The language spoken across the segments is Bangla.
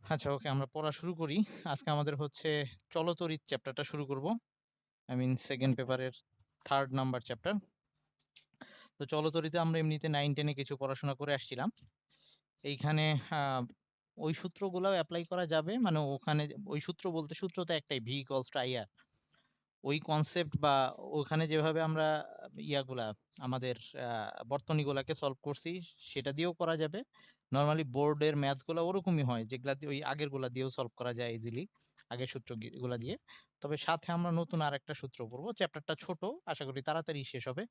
আচ্ছা, ওকে, আমরা পড়া শুরু করি। আজকে আমাদের হচ্ছে চলতরিৎ চ্যাপ্টারটা শুরু করব। আই মিন সেকেন্ড পেপারের 3rd নাম্বার চ্যাপ্টার। তো চলতরিতে আমরা এমনিতে 9-10 এ কিছু পড়াশোনা করে আসছিলাম। এইখানে আ ওই সূত্রগুলাও এপ্লাই করা যাবে। মানে ওখানে ওই সূত্র বলতে সূত্র তো একটাই, V equals to IR। ওই কনসেপ্ট বা ওখানে যেভাবে আমরা ইয়াগুলা আমাদের আ বর্তনীগুলাকে সলভ করছি সেটা দিয়েও করা যাবে। নরমালি বোর্ডের ম্যাথ গুলা ওরকমই হয়, যেগুলা দিয়ে ওই আগের গুলা দিয়েও সলভ করা যায় ইজিলি, আগের সূত্র গুলা দিয়ে। তবে সাথে আমরা নতুন আরেকটা সূত্র পড়বো। চ্যাপ্টারটা ছোট, আশা করি তাড়াতাড়ি শেষ হবে।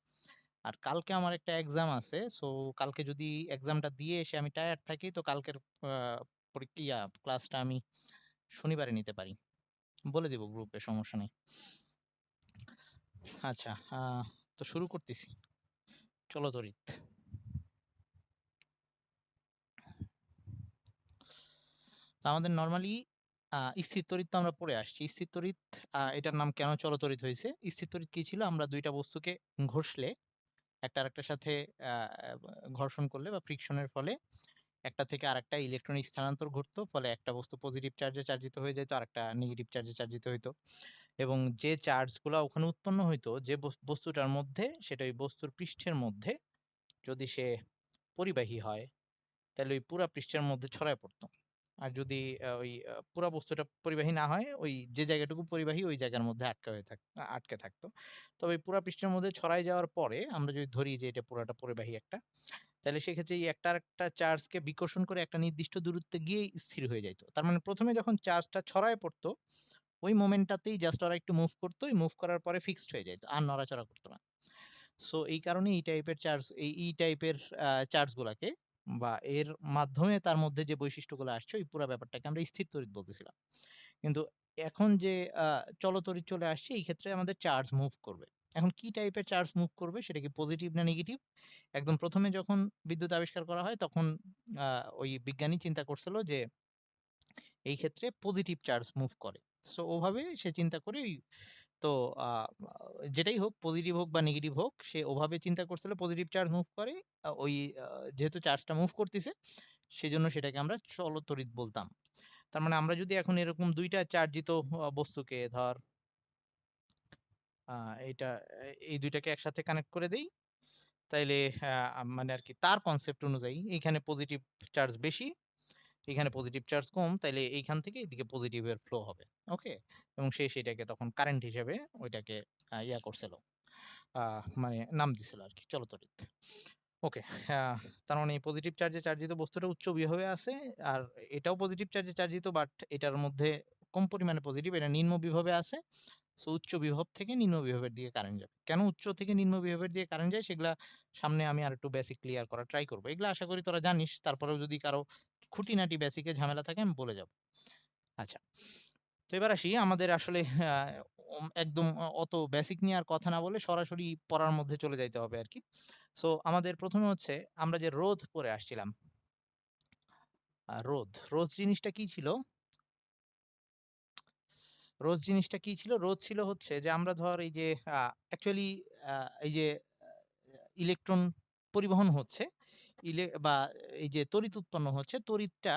আর কালকে আমার একটা এক্সাম আছে। সো কালকে যদি এক্সামটা দিয়ে এসে আমি টায়ার্ড থাকি, তো কালকের আ ক্লাসটা আমি শনিবারে নিতে পারি। বলে দিব গ্রুপে, সমস্যা নেই। আচ্ছা, তো শুরু করতেছি। চলো তরিৎ। তো আমাদের নরমালি স্থির তড়িৎ তো আমরা পড়ে আসছি। স্থির তড়িৎ, এটার নাম কেন চলতড়িৎ হইছে? স্থির তড়িৎ কি ছিল? আমরা ২ টা বস্তুকে ঘষলে একটা আরেকটার সাথে আ ঘর্ষণ করলে বা ফ্রিকশন এর ফলে একটা থেকে আরেকটা ইলেকট্রন স্থানান্তর ঘটতো। ফলে একটা বস্তু পজিটিভ চার্জে চার্জিত হয়ে যাইত, আরেকটা নেগেটিভ চার্জে চার্জিত হইতো। এবং যে চার্জ গুলা ওখানে উৎপন্ন হইতো যে বস্তুটার মধ্যে, সেটা ওই বস্তুর পৃষ্ঠের মধ্যে যদি সে পরিবাহী হয়, তাহলে ওই পুরা পৃষ্ঠের মধ্যে ছড়ায় পড়তো। আর যদি পুরা বস্তুটা পরিবাহী না হয়, ওই যে জায়গাটুকু পরিবাহী ওই জায়গার মধ্যে আটকে থাকতো। তবে এই পুরা পৃষ্ঠের মধ্যে ছড়ায় যাওয়ার পরে আমরা যদি ধরি যে এটা পুরাটা পরিবাহী একটা, তাহলে সেক্ষেত্রে এই একটা আরেকটা চার্জকে বিকর্ষণ করে একটা নির্দিষ্ট দূরত্বে গিয়েই স্থির হয়ে যাইত। তার মানে ১ম এ যখন চার্জটা ছড়ায় পড়তো, ওই মোমেন্টটাতেই জাস্ট ওরা একটু মুভ করতো। এই মুভ করার পরে ফিক্সড হয়ে যাইত। আর নড়াচড়া করত না। সো এই কারণে এই টাইপের চার্জ, এই টাইপের চার্জ গুলাকে বা এর মাধ্যমে তার মধ্যে যে বৈশিষ্ট্যগুলো আসছে, ওই পুরা ব্যাপারটাকে আমরা স্থির তড়িৎ বলতেছিলাম। কিন্তু এখন যে চলতড়িৎ চলে আসছে, এই ক্ষেত্রে আমাদের চার্জ মুভ করবে। এখন কি টাইপের চার্জ মুভ করবে, সেটা কি পজিটিভ না নেগেটিভ? একদম ১ম এ যখন বিদ্যুৎ আবিষ্কার করা হয়, তখন আ ওই বিজ্ঞানী চিন্তা করছিল যে এই ক্ষেত্রে পজিটিভ চার্জ মুভ করে। সো ওভাবে সে চিন্তা করে তো আ যেটাই হোক, পজিটিভ হোক বা নেগেটিভ হোক, সে ওভাবে চিন্তা করছিল পজিটিভ চার্জ মুভ করে। আ ওই আ যেহেতু চার্জটা মুভ করতিছে, সেজন্য সেটাকে আমরা চলতড়িৎ বলতাম। তার মানে আমরা যদি এখন এরকম ২ টা চার্জিত বস্তুকে ধর আ এইটা এই ২ টাকে একসাথে কানেক্ট করে দেই, তাইলে মানে আরকি তার কনসেপ্ট অনুযায়ী এইখানে পজিটিভ চার্জ বেশি, এখানে পজিটিভ চার্জ কম, তাইলে এইখান থেকে এদিকে পজিটিভ এর ফ্লো হবে। ওকে? এবং সে সেটাকে তখন কারেন্ট হিসেবে ওইটাকে করছিল। মানে নাম দিছিল আরকি চলতড়িৎ। ওকে। আ তার মানে পজিটিভ চার্জে চার্জিত বস্তুটা উচ্চ বিভবে আছে। আর এটাও পজিটিভ চার্জে চার্জিত, বাট এটার মধ্যে কম পরিমাণে পজিটিভ, এটা নিম্ন বিভবে আছে। সো উচ্চ বিভব থেকে নিম্ন বিভবের দিকে কারেন্ট যাবে। কেন উচ্চ থেকে নিম্ন বিভবের দিকে কারেন্ট যায়, সেগুলা সামনে আমি আরেকটু বেসিক ক্লিয়ার করার ট্রাই করব। এগুলা আশা করি তোরা জানিস। তারপরেও যদি কারো খুঁটিনাটি বেসিক এ ঝামেলা থাকে, আমি বলে যাব। আচ্ছা। তো এবার আসি আমাদের আসলে আ একদম অত বেসিক নিয়ে আর কথা না বলে সরাসরি পড়ার মধ্যে চলে যাইতে হবে আরকি। সো আমাদের ১ম এ হচ্ছে আমরা যে রোধ পড়ে আসছিলাম। রোধ জিনিসটা কি ছিল? রোধ জিনিসটা কি ছিল? রোধ ছিল হচ্ছে যে আমরা ধর এই যে অ্যাকচুয়ালি আ এই যে ইলেকট্রন পরিবহন হচ্ছে, বা এই যে তড়িৎ উৎপন্ন হচ্ছে, তড়িৎটা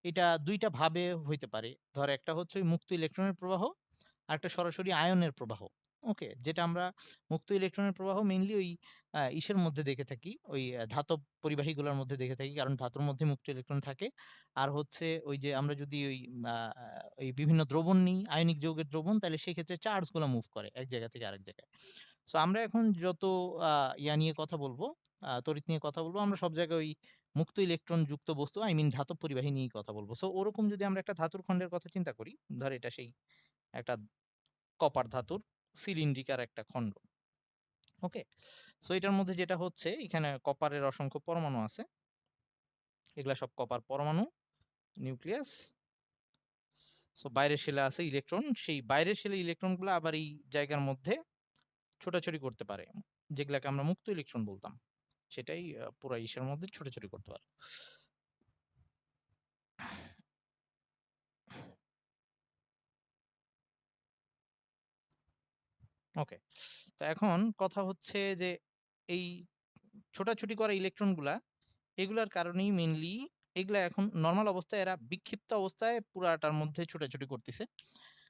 এটা ২ টা ভাবে হইতে পারে। ধর একটা হচ্ছে ওই মুক্ত ইলেকট্রনের প্রবাহ, আরেকটা সরাসরি আয়নের প্রবাহ। ওকে? যেটা আমরা মুক্ত ইলেকট্রনের প্রবাহ মেইনলি ওই ইসের মধ্যে দেখে থাকি, ওই ধাতব পরিবাহীগুলোর মধ্যে দেখে থাকি। কারণ ধাতুর মধ্যে মুক্ত ইলেকট্রন থাকে। আর হচ্ছে ওই যে আমরা যদি ওই আ এই বিভিন্ন দ্রবণ নিই, আয়নিক যৌগের দ্রবণ, তাহলে সেক্ষেত্রে চার্জ গুলা মুভ করে এক জায়গা থেকে আরেক জায়গায়। সো আমরা এখন যত আ নিয়ে কথা বলব, তড়িৎ নিয়ে কথা বলব, আমরা সব জায়গায় ওই মুক্ত ইলেকট্রন যুক্ত বস্তু, আই মিন ধাতব পরিবাহী নিয়েই কথা বলব। সো ওরকম যদি আমরা একটা ধাতুর খন্ডের কথা চিন্তা করি, ধর এটা সেই একটা কপার ধাতুর সিলিন্ড্রিকার একটা খন্ড। ওকে? সো এটার মধ্যে যেটা হচ্ছে, এখানে কপারের অসংখ্য পরমাণু আছে। এগুলা সব কপার পরমাণু, নিউক্লিয়াস। সো বাইরের শেলে আছে ইলেকট্রন। সেই বাইরের শেলে ইলেকট্রনগুলা আবার এই জায়গার মধ্যে ছোটাছুটি করতে পারে। যেগুলাকে আমরা মুক্ত ইলেকট্রন বলতাম। সেটাই পুরা ইসের মধ্যে ছোটাছুটি করতে পারে। ওকে। তো এখন কথা হচ্ছে যে এই ছোটাছুটি করা ইলেকট্রনগুলা, এগুলার কারণেই মেইনলি এগুলা এখন নরমাল অবস্থায় এরা বিক্ষিপ্ত অবস্থায় পুরাটার মধ্যে ছোটাছুটি করতেছে।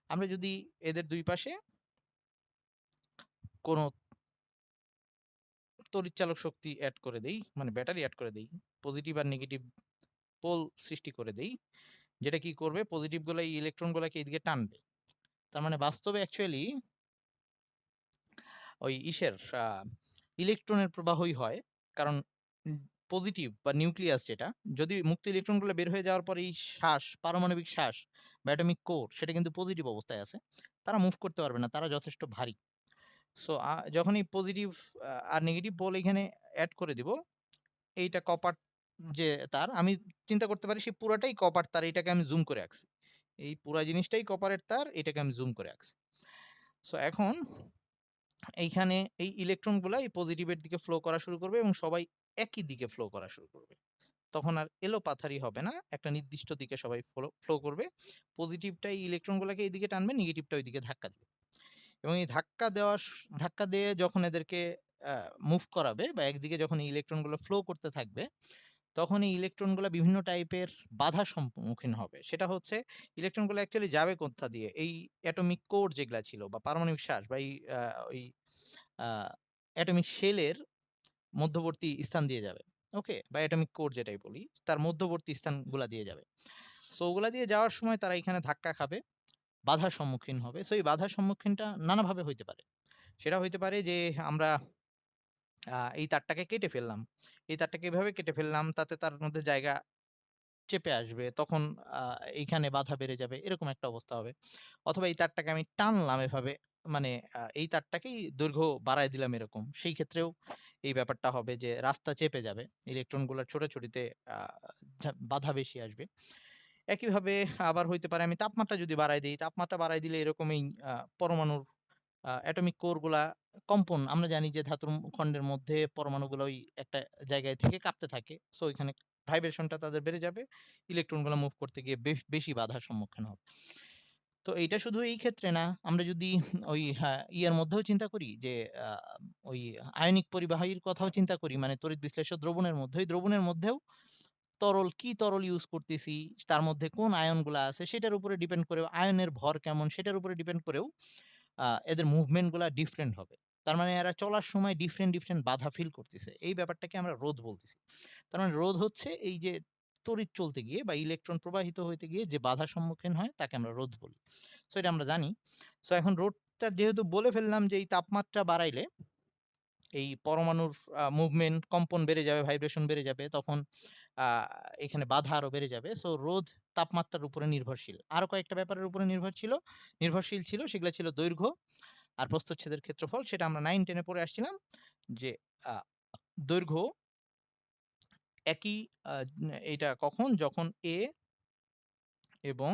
আমরা যদি এদের ২ পাশে কোনো তড়িৎচালক শক্তি এড করে দেই, মানে ব্যাটারি এড করে দেই, পজিটিভ আর নেগেটিভ পোল সৃষ্টি করে দেই, যেটা কি করবে পজিটিভ গুলা এই ইলেকট্রন গুলাকে এদিকে টানবে। তার মানে বাস্তবে অ্যাকচুয়ালি ওই ইসের ইলেকট্রনের প্রবাহই হয়। কারণ উম পজিটিভ বা নিউক্লিয়াস যেটা, যদি মুক্ত ইলেকট্রনগুলো বের হয়ে যাওয়ার পরে এই পারমাণবিক শ্বাস বা অ্যাটমিক কোর সেটা কিন্তু পজিটিভ অবস্থায় আছে। তারা মুভ করতে পারবে না। তারা যথেষ্ট ভারী। সো যখন এই পজিটিভ আর নেগেটিভ পোল এখানে এড করে দিব, এইটা কপার যে তার, আমি চিন্তা করতে পারি সেই পুরাটাই কপার তার, এটাকে আমি জুম করে আঁকছি। এই পুরা জিনিসটাই কপারের তার, এটাকে আমি জুম করে আঁকছি। সো এখন এইখানে এই ইলেকট্রনগুলা এই পজিটিভের দিকে ফ্লো করা শুরু করবে এবং সবাই একই দিকে ফ্লো করা শুরু করবে। তখন আর এলোপাথারি হবে না। একটা নির্দিষ্ট দিকে সবাই ফ্লো করবে। পজিটিভটা এই ইলেকট্রনগুলাকে এইদিকে টানবে, নেগেটিভটা ওইদিকে ধাক্কা দিবে। এবং এই ধাক্কা দিয়ে যখন এদেরকে আ মুভ করাবে বা একদিকে যখন এই ইলেকট্রনগুলো ফ্লো করতে থাকবে, তখন এই ইলেকট্রনগুলা বিভিন্ন টাইপের বাধার সম্মুখীন হবে। সেটা হচ্ছে ইলেকট্রনগুলো অ্যাকচুয়ালি যাবে কোথা দিয়ে? এই অ্যাটমিক কোর যেগুলা ছিল বা পারমাণবিক শ্বাস বা এই ওই আ অ্যাটমিক শেলের মধ্যবর্তী স্থান দিয়ে যাবে। ওকে? বা অ্যাটমিক কোর যেটাই বলি, তার মধ্যবর্তী স্থানগুলা দিয়ে যাবে। সো ওগুলা দিয়ে যাওয়ার সময় তারা এখানে ধাক্কা খাবে, বাধার সম্মুখীন হবে। সো এই বাধার সম্মুখীনটা নানাভাবে হইতে পারে। সেটা হইতে পারে যে আমরা এই তারটাকে কেটে ফেললাম। এই তারটাকে এভাবে কেটে ফেললাম তাতে তার মধ্যে জায়গা চেপে আসবে। তখন আ এইখানে বাধা বেড়ে যাবে। এরকম একটা অবস্থা হবে। অথবা এই তারটাকে আমি টানলাম এভাবে, মানে এই তারটাকেই দৈর্ঘ্য বাড়ায় দিলাম এরকম। সেই ক্ষেত্রেও এই ব্যাপারটা হবে যে রাস্তা চেপে যাবে। ইলেকট্রনগুলার ছোটাছুটিতে আ বাধা বেশি আসবে। একইভাবে আবার হইতে পারে আমি তাপমাত্রা যদি বাড়ায় দেই, তাপমাত্রা বাড়ায় দিলে এরকমই পরমাণুর অ্যাটমিক কোর গুলা কম্পন, আমরা জানি যে ধাতুর খন্ডের মধ্যে পরমাণুগুলো ওই একটা জায়গায় থেকে কাঁপতে থাকে। সো ওইখানে ভাইব্রেশনটা তাদের বেড়ে যাবে। ইলেকট্রনগুলো মুভ করতে গিয়ে বেশি বাধার সম্মুখীন হবে। তো এইটা শুধু এই ক্ষেত্রে না, আমরা যদি ওই ইয়ের মধ্যেও চিন্তা করি যে আ ওই আয়নিক পরিবাহীর কথাও চিন্তা করি, মানে তড়িৎ বিশ্লেষ্য দ্রবণের মধ্যে, ওই দ্রবণের মধ্যেও কি তরল ইউজ করতেছি, তার মধ্যে কোন আয়নগুলা আছে সেটার উপরে ডিপেন্ড করেও, আয়নের ভর কেমন সেটার উপরে ডিপেন্ড করেও এদের মুভমেন্ট গুলা ডিফারেন্ট হবে। তার মানে এরা চলার সময় ডিফারেন্ট বাধা ফিল করতেছে। এই ব্যাপারটাকে আমরা রোধ বলতেছি। তার মানে রোধ হচ্ছে এই যে তড়িৎ চলতে গিয়ে বা ইলেকট্রন প্রবাহিত হইতে গিয়ে যে বাধার সম্মুখীন হয় তাকে আমরা রোধ বলি। সো এটা আমরা জানি। সো এখন রোধটা যেহেতু বলে ফেললাম যে এই তাপমাত্রা বাড়াইলে এই পরমাণুর মুভমেন্ট, কম্পন বেড়ে যাবে, ভাইব্রেশন বেড়ে যাবে। তখন আ এখানে বাধা আরো বেড়ে যাবে। সো রোধ তাপমাত্রার উপরে নির্ভরশীল। আরো কয়েকটা ব্যাপারের উপরে নির্ভরশীল ছিল। সেগুলা ছিল দৈর্ঘ্য আর প্রস্থচ্ছেদের ক্ষেত্রফল। সেটা আমরা 9-10 এ পড়ে আসছিলাম যে আ দৈর্ঘ্য একই, আ এইটা কখন? যখন A এবং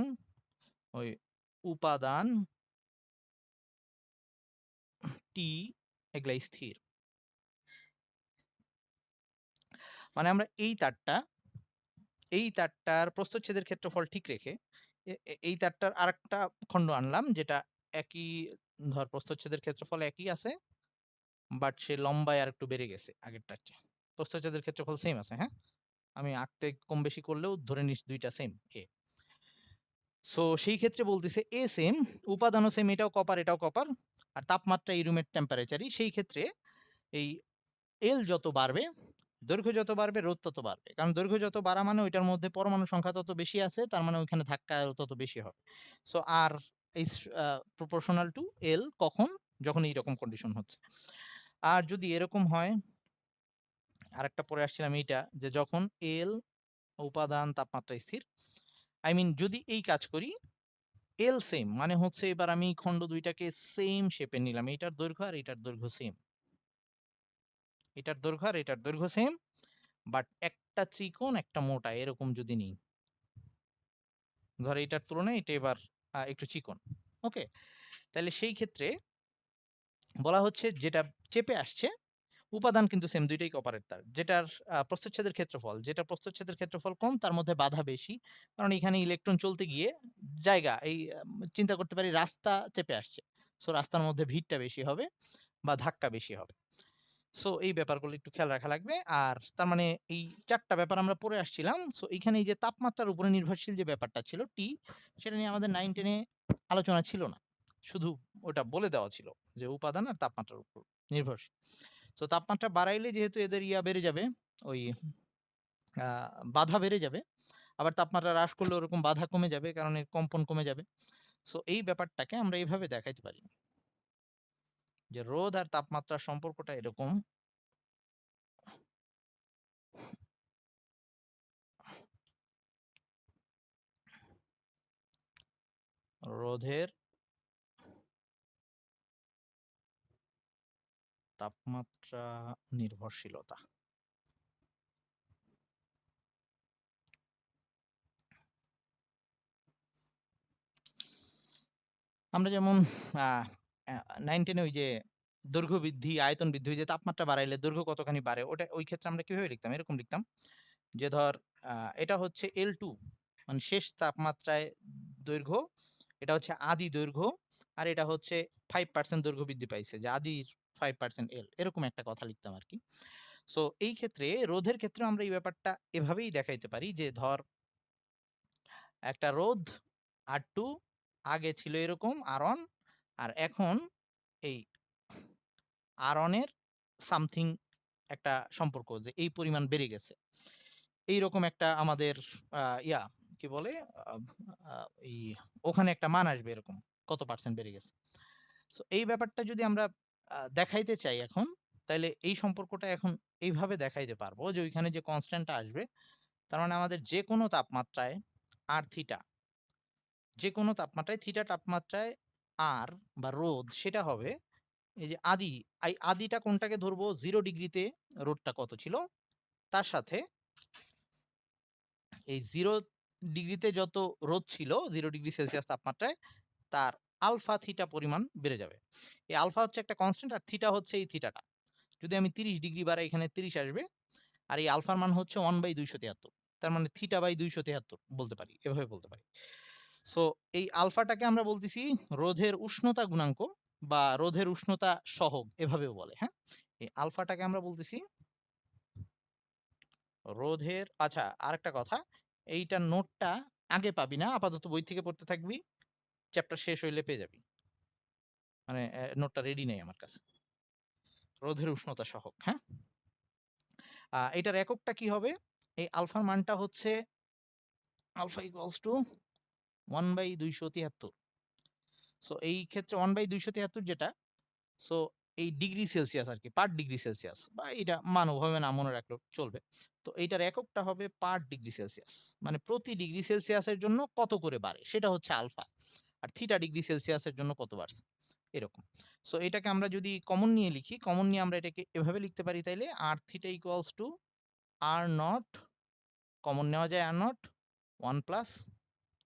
ওই উপাদান T এগুলা স্থির। মানে আমরা এই তারটার প্রস্থচ্ছেদের ক্ষেত্রফল ঠিক রেখে এ এ এই তারটার আরেকটা খন্ড আনলাম যেটা একই, ধর প্রস্থচ্ছেদের ক্ষেত্রফল একই আছে, বাট সে লম্বায় আরেকটু বেড়ে গেছে আগেরটার চেয়ে। প্রস্থচ্ছেদের ক্ষেত্রফল সেম আছে, হ্যাঁ? আমি আঁকতে কম বেশি করলেও ধরে নিস ২ টা সেম A। সো সেই ক্ষেত্রে বলতেছে A সেম, উপাদানও সেম, এটাও কপার, এটাও কপার। আর তাপমাত্রা এই রুমের টেম্পারেচারই। সেই ক্ষেত্রে এই L যত বাড়বে, দৈর্ঘ্য যত বাড়বে, রোধ তত বাড়বে। কারণ দৈর্ঘ্য যত বাড়া মানে ওইটার মধ্যে পরমাণু সংখ্যা তত বেশি আছে। তার মানে ওইখানে ধাক্কা তত বেশি হবে। So R is proportional to L কখন? যখন এইরকম কন্ডিশন হচ্ছে। আর যদি এরকম হয়, আরেকটা পড়ে আসছিলাম এইটা যে যখন L উপাদান তাপমাত্রা স্থির। I mean যদি এই কাজ করি, L সেম মানে হচ্ছে এবার আমি খন্ড ২ টাকে সেম শেপে নিলাম। এইটার দৈর্ঘ্য আর এইটার দৈর্ঘ্য সেম। এটার দৈর্ঘ্য আর এটার দৈর্ঘ্য সেম। বাট একটা চিকন একটা মোটা এরকম যদি নিই। ধর এটার তুলনায় এটা এবার একটু চিকন। ওকে? তাইলে সেই ক্ষেত্রে বলা হচ্ছে যেটা চেপে আসছে, উপাদান কিন্তু সেম ২ টাই কপারের তার। যেটার প্রস্থচ্ছেদের ক্ষেত্রফল কম তার মধ্যে বাধা বেশি। কারণ এখানে ইলেকট্রন চলতে গিয়ে জায়গা এই চিন্তা করতে পারি রাস্তা চেপে আসছে। সো রাস্তার মধ্যে ভিড়টা বেশি হবে বা ধাক্কা বেশি হবে। সো এই ব্যাপারগুলো একটু খেয়াল রাখা লাগবে। আর তার মানে এই ৪ টা ব্যাপার আমরা পড়ে আসছিলাম। সো এইখানে এই যে তাপমাত্রার উপরে নির্ভরশীল যে ব্যাপারটা ছিল T, সেটা নিয়ে আমাদের 9-10 এ আলোচনা ছিল না। শুধু ওটা বলে দেওয়া ছিল যে উপাদান আর তাপমাত্রার উপর নির্ভরশীল। সো তাপমাত্রা বাড়াইলে যেহেতু এদের বেড়ে যাবে, ওই আ বাধা বেড়ে যাবে। আবার তাপমাত্রা হ্রাস করলে ওরকম বাধা কমে যাবে, কারণ এর কম্পন কমে যাবে। সো এই ব্যাপারটাকে আমরা এভাবে দেখাইতে পারি যে রোধ আর তাপমাত্রার সম্পর্কটা এরকম। রোধের তাপমাত্রা নির্ভরশীলতা। আমরা যেমন আ আ 9-10 এ ওই যে দৈর্ঘ্য বৃদ্ধি, আয়তন বৃদ্ধি, ওই যে তাপমাত্রা বাড়াইলে দৈর্ঘ্য কতখানি বাড়ে, ওটা ওই ক্ষেত্রে আমরা কিভাবে লিখতাম? এরকম লিখতাম যে ধর এটা হচ্ছে L2, মানে শেষ তাপমাত্রায় দৈর্ঘ্য, এটা হচ্ছে আদি দৈর্ঘ্য, আর এটা হচ্ছে 5% দৈর্ঘ্য বৃদ্ধি পাইছে, যে আদির 5% L, এরকম একটা কথা লিখতাম আরকি। সো এই ক্ষেত্রে রোধের ক্ষেত্রে আমরা এই ব্যাপারটা এভাবেই দেখাইতে পারি যে ধর একটা রোধ R2 আগে ছিল এরকম R1, আর এখন এই R1 এর সামথিং একটা সম্পর্ক, যে এই পরিমাণ বেড়ে গেছে। এইরকম একটা আমাদের আ ইয়া কি বলে? আ আ এই ওখানে একটা মান আসবে এরকম। কত পার্সেন্ট বেড়ে গেছে। সো এই ব্যাপারটা যদি আমরা দেখাইতে চাই এখন, তাইলে এই সম্পর্কটা এখন এইভাবে দেখাইতে পারবো যে ওইখানে যে কনস্ট্যান্টটা আসবে, তার মানে আমাদের যেকোনো তাপমাত্রায় R থিটা, যেকোনো তাপমাত্রায় থিটা তাপমাত্রায় R বা রোধ সেটা হবে এই যে আদি, এই আদিটা কোনটাকে ধরবো 0 ডিগ্রিতে রোধটা কত ছিল, তার সাথে এই 0 ডিগ্রিতে যত রোধ ছিল 0 ডিগ্রি সেলসিয়াস তাপমাত্রায়, তার আলফা থিটা পরিমাণ বেড়ে যাবে। এই আলফা হচ্ছে একটা কনস্ট্যান্ট, আর থিটা হচ্ছে এই থিটাটা। যদি আমি 30 ডিগ্রি বাড়াই, এখানে 30 আসবে। আর এই আলফার মান হচ্ছে 1/273। তার মানে থিটা/273 বলতে পারি। এভাবে বলতে পারি। সো এই আলফাটাকে আমরা বলতেছি রোধের উষ্ণতা গুণাঙ্ক বা রোধের উষ্ণতা সহগ, এভাবেও বলে, হ্যাঁ? এই আলফাটাকে আমরা বলতেছি রোধের, আচ্ছা আরেকটা কথা, এইটার নোটটা আগে পাবি না, আপাতত বই থেকে পড়তে থাকবি। চ্যাপ্টার শেষ হইলে পেয়ে যাবি। মানে নোটটা রেডি নেই আমার কাছে। রোধের উষ্ণতা সহগ, হ্যাঁ? এটার এককটা কি হবে? এই আলফার মানটা হচ্ছে আলফা ইকুয়ালস টু 1/273। সো এই ক্ষেত্রে 1/273 যেটা, সো এই ডিগ্রি সেলসিয়াস আরকি, পার ডিগ্রি সেলসিয়াস, বা এটা মান ওভাবে না মনে রাখলেও চলবে। তো এইটার এককটা হবে পার ডিগ্রি সেলসিয়াস। মানে প্রতি ডিগ্রি সেলসিয়াসের জন্য কত করে বাড়ে সেটা হচ্ছে আলফা। আর থিটা ডিগ্রি সেলসিয়াসের জন্য কত বাড়ছে, এরকম। সো এটাকে আমরা যদি কমন নিয়ে লিখি, কমন নিয়ে আমরা এটাকে এভাবে লিখতে পারি তাইলে r theta equals to r nought, common নেওয়া যায় r nought 1 plus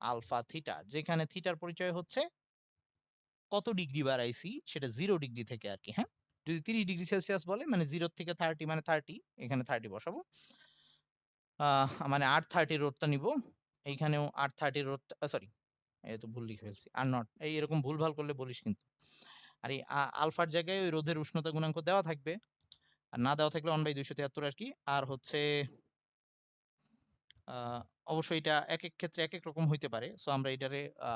alpha theta, যেখানে থিটার পরিচয় হচ্ছে কত ডিগ্রি বাড়াইছি সেটা 0 ডিগ্রি থেকে আরকি, হ্যাঁ? যদি 30 ডিগ্রি সেলসিয়াস বলে, মানে 0 থেকে 30 মানে 30, এখানে 30 বসাবো। মানে R30 রোধটা নিবো। এইখানেও R30 রোধটা, সরি, এই তো ভুল লিখে ফেলছি। আর নট, এই এরকম ভুলভাল করলে বলিস কিন্তু। আর এই আলফার জায়গায় ওই রোধের উষ্ণতা গুণাঙ্ক দেওয়া থাকবে। আর না দেওয়া থাকলে 1/273 আরকি। আর হচ্ছে আ অবশ্যই এটা একেক ক্ষেত্রে একেক রকম হইতে পারে। সো আমরা এটারে আ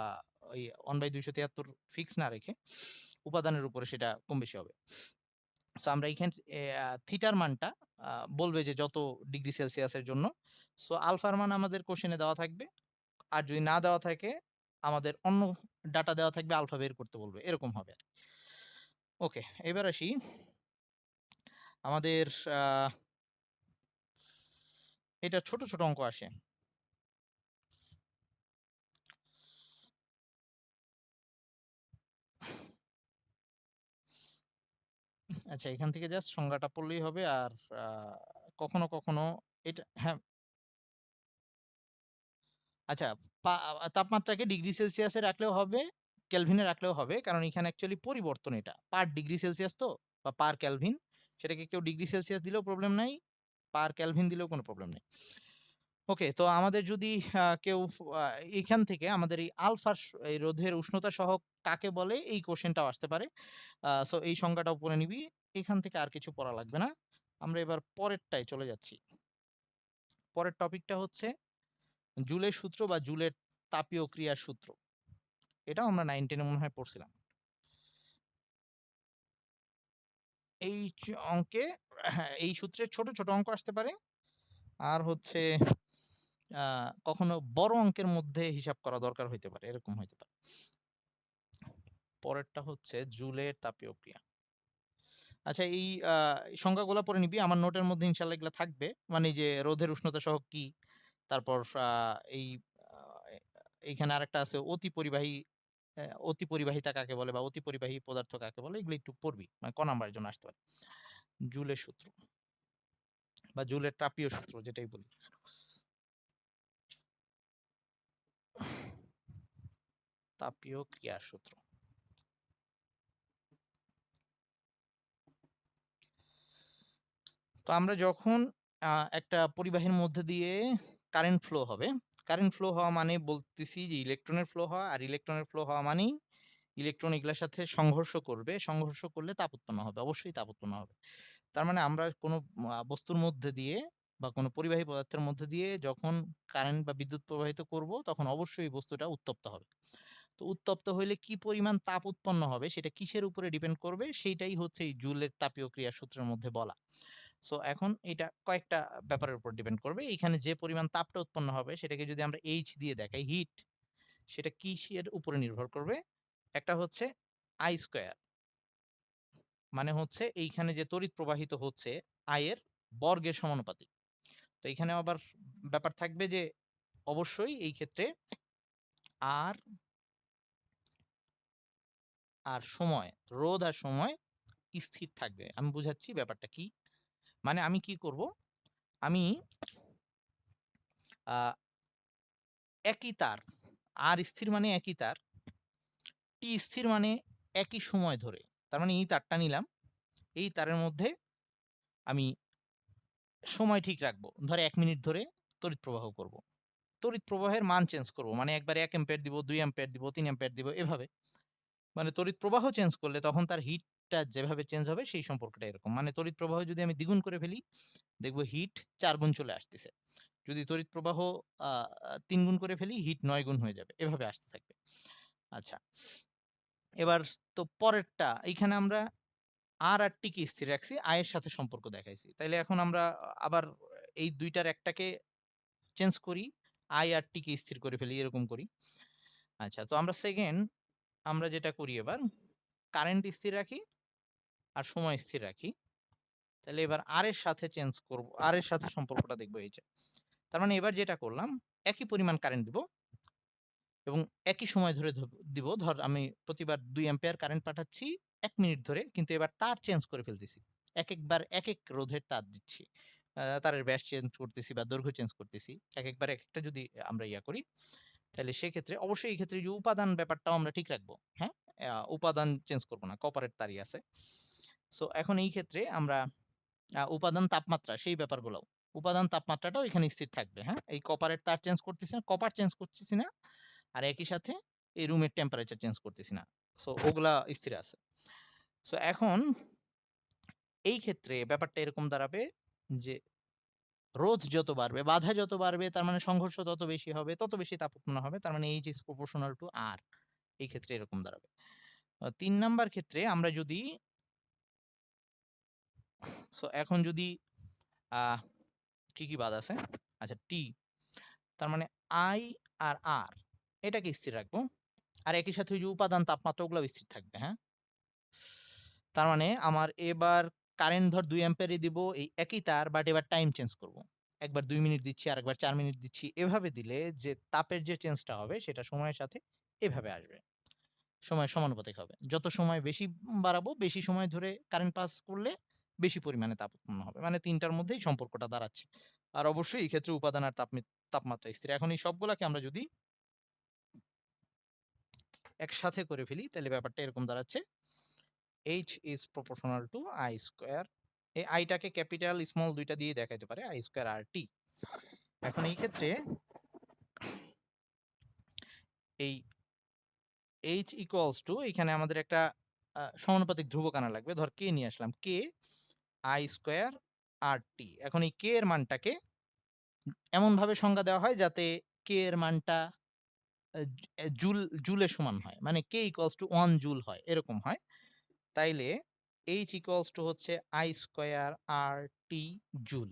ওই 1/273 ফিক্স না রেখে উপাদানের উপরে সেটা কম বেশি হবে। সো আমরা এইখান থিটার মানটা আ বলবে যে যত ডিগ্রি সেলসিয়াসের জন্য। সো আলফার মান আমাদের কোশ্চেনে দেওয়া থাকবে। আর যদি না দেওয়া থাকে, আমাদের অন্য ডাটা দেওয়া থাকবে, আলফা বের করতে বলবে। এরকম হবে আরকি। ওকে, এবার আসি আমাদের আ এটা ছোট, ছোট অঙ্ক আসে। আচ্ছা, এখান থেকে জাস্ট সংজ্ঞাটা পড়লেই হবে। আর আ কখনো, কখনো এটা, হ্যাঁ, আচ্ছা, তাপমাত্রাকে ডিগ্রি সেলসিয়াসে রাখলেও হবে, কেলভিনে রাখলেও হবে। কারণ এখানে অ্যাকচুয়ালি পরিবর্তন এটা। পার ডিগ্রি সেলসিয়াস তো, বা পার কেলভিন। সেটাকে কেউ ডিগ্রি সেলসিয়াস দিলেও প্রবলেম নাই, পার কেলভিন দিলেও কোনো প্রবলেম নেই। ওকে, তো আমাদের যদি কেউ আ এখান থেকে আমাদের এই আলফার এই রোধের উষ্ণতা সহগ কাকে বলে, এই কোয়েশ্চেনটাও আসতে পারে। সো এই সংজ্ঞাটাও পড়ে নিবি। এখান থেকে আর কিছু পড়া লাগবে না। আমরা এবার পরেরটায় চলে যাচ্ছি। পরের টপিকটা হচ্ছে জুলের সূত্র বা জুলের তাপীয় ক্রিয়ার সূত্র। এটাও আমরা 9-10 এ মনে হয় পড়ছিলাম। এই অঙ্কে হ্যাঁ, এই সূত্রের ছোট, ছোট অঙ্ক আসতে পারে। আর হচ্ছে কখনো বড় অঙ্কের মধ্যে হিসাব করা দরকার হইতে পারে। এরকম হইতে পারে। পরেরটা হচ্ছে জুলের তাপীয় ক্রিয়া। আচ্ছা এই সংজ্ঞাগুলা পড়ে নিবি। আমার নোটের মধ্যে ইনশাআল্লাহ এগুলা থাকবে। মানে এই যে রোধের উষ্ণতা সহগ কি? তারপর এই আ এইখানে আরেকটা আছে অতি পরিবাহিতা কাকে বলে বা অতি পরিবাহী পদার্থ কাকে বলে? এগুলো একটু পড়বি। মানে ক নাম্বারের জন্য আসতে পারে। জুলের সূত্র বা জুলের তাপীয় সূত্র যেটাই বলি। তাপীয় ক্রিয়ার সূত্র। তো আমরা যখন একটা পরিবাহীর মধ্যে দিয়ে কারেন্ট ফ্লো হবে, কারেন্ট ফ্লো হওয়া মানে বলতেছি যে ইলেকট্রনের ফ্লো হওয়া, আর ইলেকট্রনের ফ্লো হওয়া মানেই ইলেকট্রন এগুলার সাথে সংঘর্ষ করবে। সংঘর্ষ করলে তাপ উৎপন্ন হবে। অবশ্যই তাপ উৎপন্ন হবে। তার মানে আমরা কোনো বস্তুর মধ্যে দিয়ে বা কোনো পরিবাহী পদার্থের মধ্যে দিয়ে যখন কারেন্ট বা বিদ্যুৎ প্রবাহিত করব তখন অবশ্যই বস্তুটা উত্তপ্ত হবে। তো উত্তপ্ত হইলে কি পরিমাণ তাপ উৎপন্ন হবে সেটা কিসের উপরে ডিপেন্ড করবে সেইটাই হচ্ছে এই জুলের তাপীয় ক্রিয়া সূত্রের মধ্যে বলা। সো এখন এটা কয়েকটা ব্যাপারের উপর ডিপেন্ড করবে। এখানে যে পরিমাণ তাপটা উৎপন্ন হবে সেটাকে যদি আমরা H দিয়ে দেখাই হিট, সেটা কিসের উপরে নির্ভর করবে? একটা হচ্ছে I স্কয়ার, মানে হচ্ছে এইখানে যে তড়িৎ প্রবাহিত হচ্ছে I এর বর্গের সমানুপাতিক। তো এখানে আবার ব্যাপার থাকবে যে অবশ্যই এই ক্ষেত্রে আর আর সময়, রোধ আর সময় স্থির থাকবে। আমি বুঝাচ্ছি ব্যাপারটা কি। মানে আমি কি করব? আমি আ একই তার, আর স্থির মানে একই তার, টি স্থির মানে একই সময় ধরে। তার মানে এই তারটা নিলাম। এই তারের মধ্যে আমি সময় ঠিক রাখবো। ধর ১ মিনিট ধরে তড়িৎ প্রবাহ করব। তড়িৎ প্রবাহের মান চেঞ্জ করব। মানে একবারে ১ অ্যাম্পিয়ার দিব, ২ অ্যাম্পিয়ার দিব, ৩ অ্যাম্পিয়ার দিব এভাবে। মানে তড়িৎ প্রবাহ চেঞ্জ করলে তখন তার হিটটা যেভাবে চেঞ্জ হবে সেই সম্পর্কটা এরকম। মানে তড়িৎ প্রবাহ যদি আমি দ্বিগুণ করে ফেলি, দেখব হিট ৪ গুণ চলে আসতেছে। যদি তড়িৎ প্রবাহ আ ৩ গুণ করে ফেলি, হিট ৯ গুণ হয়ে যাবে। এভাবে আসতে থাকবে। আচ্ছা। এবার তো পরেরটা এইখানে আমরা আর টি কে স্থির রাখছি, I এর সাথে সম্পর্ক দেখাইছি। তাইলে এখন আমরা আবার এই ২ টার একটাকে চেঞ্জ করি, I আর টি কে স্থির করে ফেলি, এরকম করি। আচ্ছা, তো আমরা যেটা করি এবার কারেন্ট স্থির রাখি আর সময় স্থির রাখি। তাহলে এবার আর এর সাথে চেঞ্জ করব। আর এর সাথে সম্পর্কটা দেখব এই যে। তার মানে এবার যেটা করলাম একই পরিমাণ কারেন্ট দিব এবং একই সময় ধরে দিব। ধর আমি প্রতিবার ২ অ্যাম্পিয়ার কারেন্ট পাঠাচ্ছি ১ মিনিট ধরে, কিন্তু এবার তার চেঞ্জ করে ফেলতেছি। একেকবার একেক রোধের তার দিচ্ছি। তারের ব্যাস চেঞ্জ করতেছি বা দৈর্ঘ্য চেঞ্জ করতেছি। একেকবার একেকটা যদি আমরা করি, তাহলে সেক্ষেত্রে অবশ্যই এই ক্ষেত্রে যে উপাদান ব্যাপারটাও আমরা ঠিক রাখবো। হ্যাঁ? উপাদান চেঞ্জ করব না। কপারের তারই আছে। সো এখন এই ক্ষেত্রে আমরা উপাদান তাপমাত্রা সেই ব্যাপারগুলোও। উপাদান তাপমাত্রাটাও এখানে স্থির থাকবে। হ্যাঁ? এই কপারের তার চেঞ্জ করতেছি না, কপার চেঞ্জ করতেছি না। আর একই সাথে এই রুমের টেম্পারেচার চেঞ্জ করতেছি না। সো ওগুলা স্থির আছে। সো এখন এই ক্ষেত্রে ব্যাপারটা এরকম দাঁড়াবে যে রোধ যত বাড়বে, বাধা যত বাড়বে তার মানে সংঘর্ষ তত বেশি হবে, তত বেশি তাপ উৎপন্ন হবে। তার মানে H is proportional to R এই ক্ষেত্রে এরকম দাঁড়াবে। ৩ নাম্বার ক্ষেত্রে আমরা যদি এখন যদি আহ কি বাদ আছে? আচ্ছা T, তার মানে I আর R এটাকে স্থির রাখবো। আর একই সাথে ওই যে উপাদান তাপমাত্রাগুলাও স্থির থাকবে, হ্যাঁ? তার মানে আমার এবার কারেন্ট ধর ২ অ্যাম্পিয়ারই দিব এই একই তার, বাট এবার টাইম চেঞ্জ করব। একবার ২ মিনিট দিচ্ছি, আরেকবার ৪ মিনিট দিচ্ছি। এভাবে দিলে যে তাপের যে চেঞ্জটা হবে সেটা সময়ের সাথে এভাবে আসবে। সময়ের সমানুপাতিক হবে। যত সময় বেশি বাড়াবো, বেশি সময় ধরে কারেন্ট পাস করলে বেশি পরিমাণে তাপ উৎপন্ন হবে। মানে ৩ টার মধ্যেই সম্পর্কটা দাঁড়াচ্ছে। আর অবশ্যই এই ক্ষেত্রে উপাদান আর তাপমাত্রা স্থির। এখন এই সবগুলাকে আমরা যদি একসাথে করে ফেলি তাহলে ব্যাপারটা এরকম দাঁড়াচ্ছে H is proportional to I square. এই I টাকে ক্যাপিটাল স্মল ২ টা দিয়ে দেখাইতে পারে I square RT। এখন এই ক্ষেত্রে এই H equals to এখানে আমাদের একটা সমানুপাতিক ধ্রুবক আনা লাগবে। ধর কে নিয়ে আসলাম। কে আই স্কয়ার আর টি। এখন এই কে এর মানটাকে এমনভাবে সংজ্ঞা দেওয়া হয় যাতে কে এর মানটা জুলের সমান হয়। মানে কে ইকুয়ালস টু 1 জুল হয়। এরকম হয়। তাইলে H ইকুয়ালস টু হচ্ছে I square R T joule.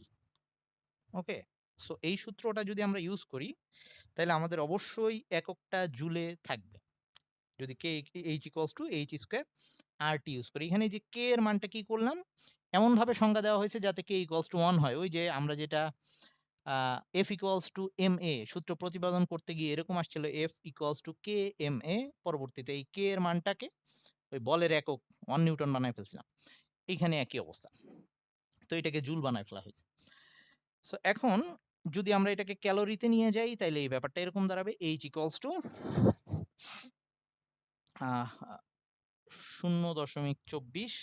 Okay? So এই সূত্রটা যদি আমরা ইউজ করি তাইলে আমাদের অবশ্যই এককটা জুলে থাকবে। যদি কে H equals to H square R T use করি। এখানে এই যে কে এর মানটা কি করলাম? এমনভাবে সংজ্ঞা দেওয়া হয়েছে যাতে কে ইকুয়ালস টু 1 হয়। ওই যে আমরা যেটা আ F ইকুয়ালস টু MA সূত্র প্রতিপাদন করতে গিয়ে এরকম আসছিল F ইকুয়ালস টু KMA, পরবর্তীতে এই K এর মানটাকে ওই বলের একক 1 নিউটন বানায় ফেলছিলাম। এইখানে একই অবস্থা। তো এটাকে জুল বানায় ফেলা হয়েছে। সো এখন যদি আমরা এটাকে ক্যালোরিতে নিয়ে যাই তাইলে এই ব্যাপারটা এরকম দাঁড়াবে H equals to ah 0.24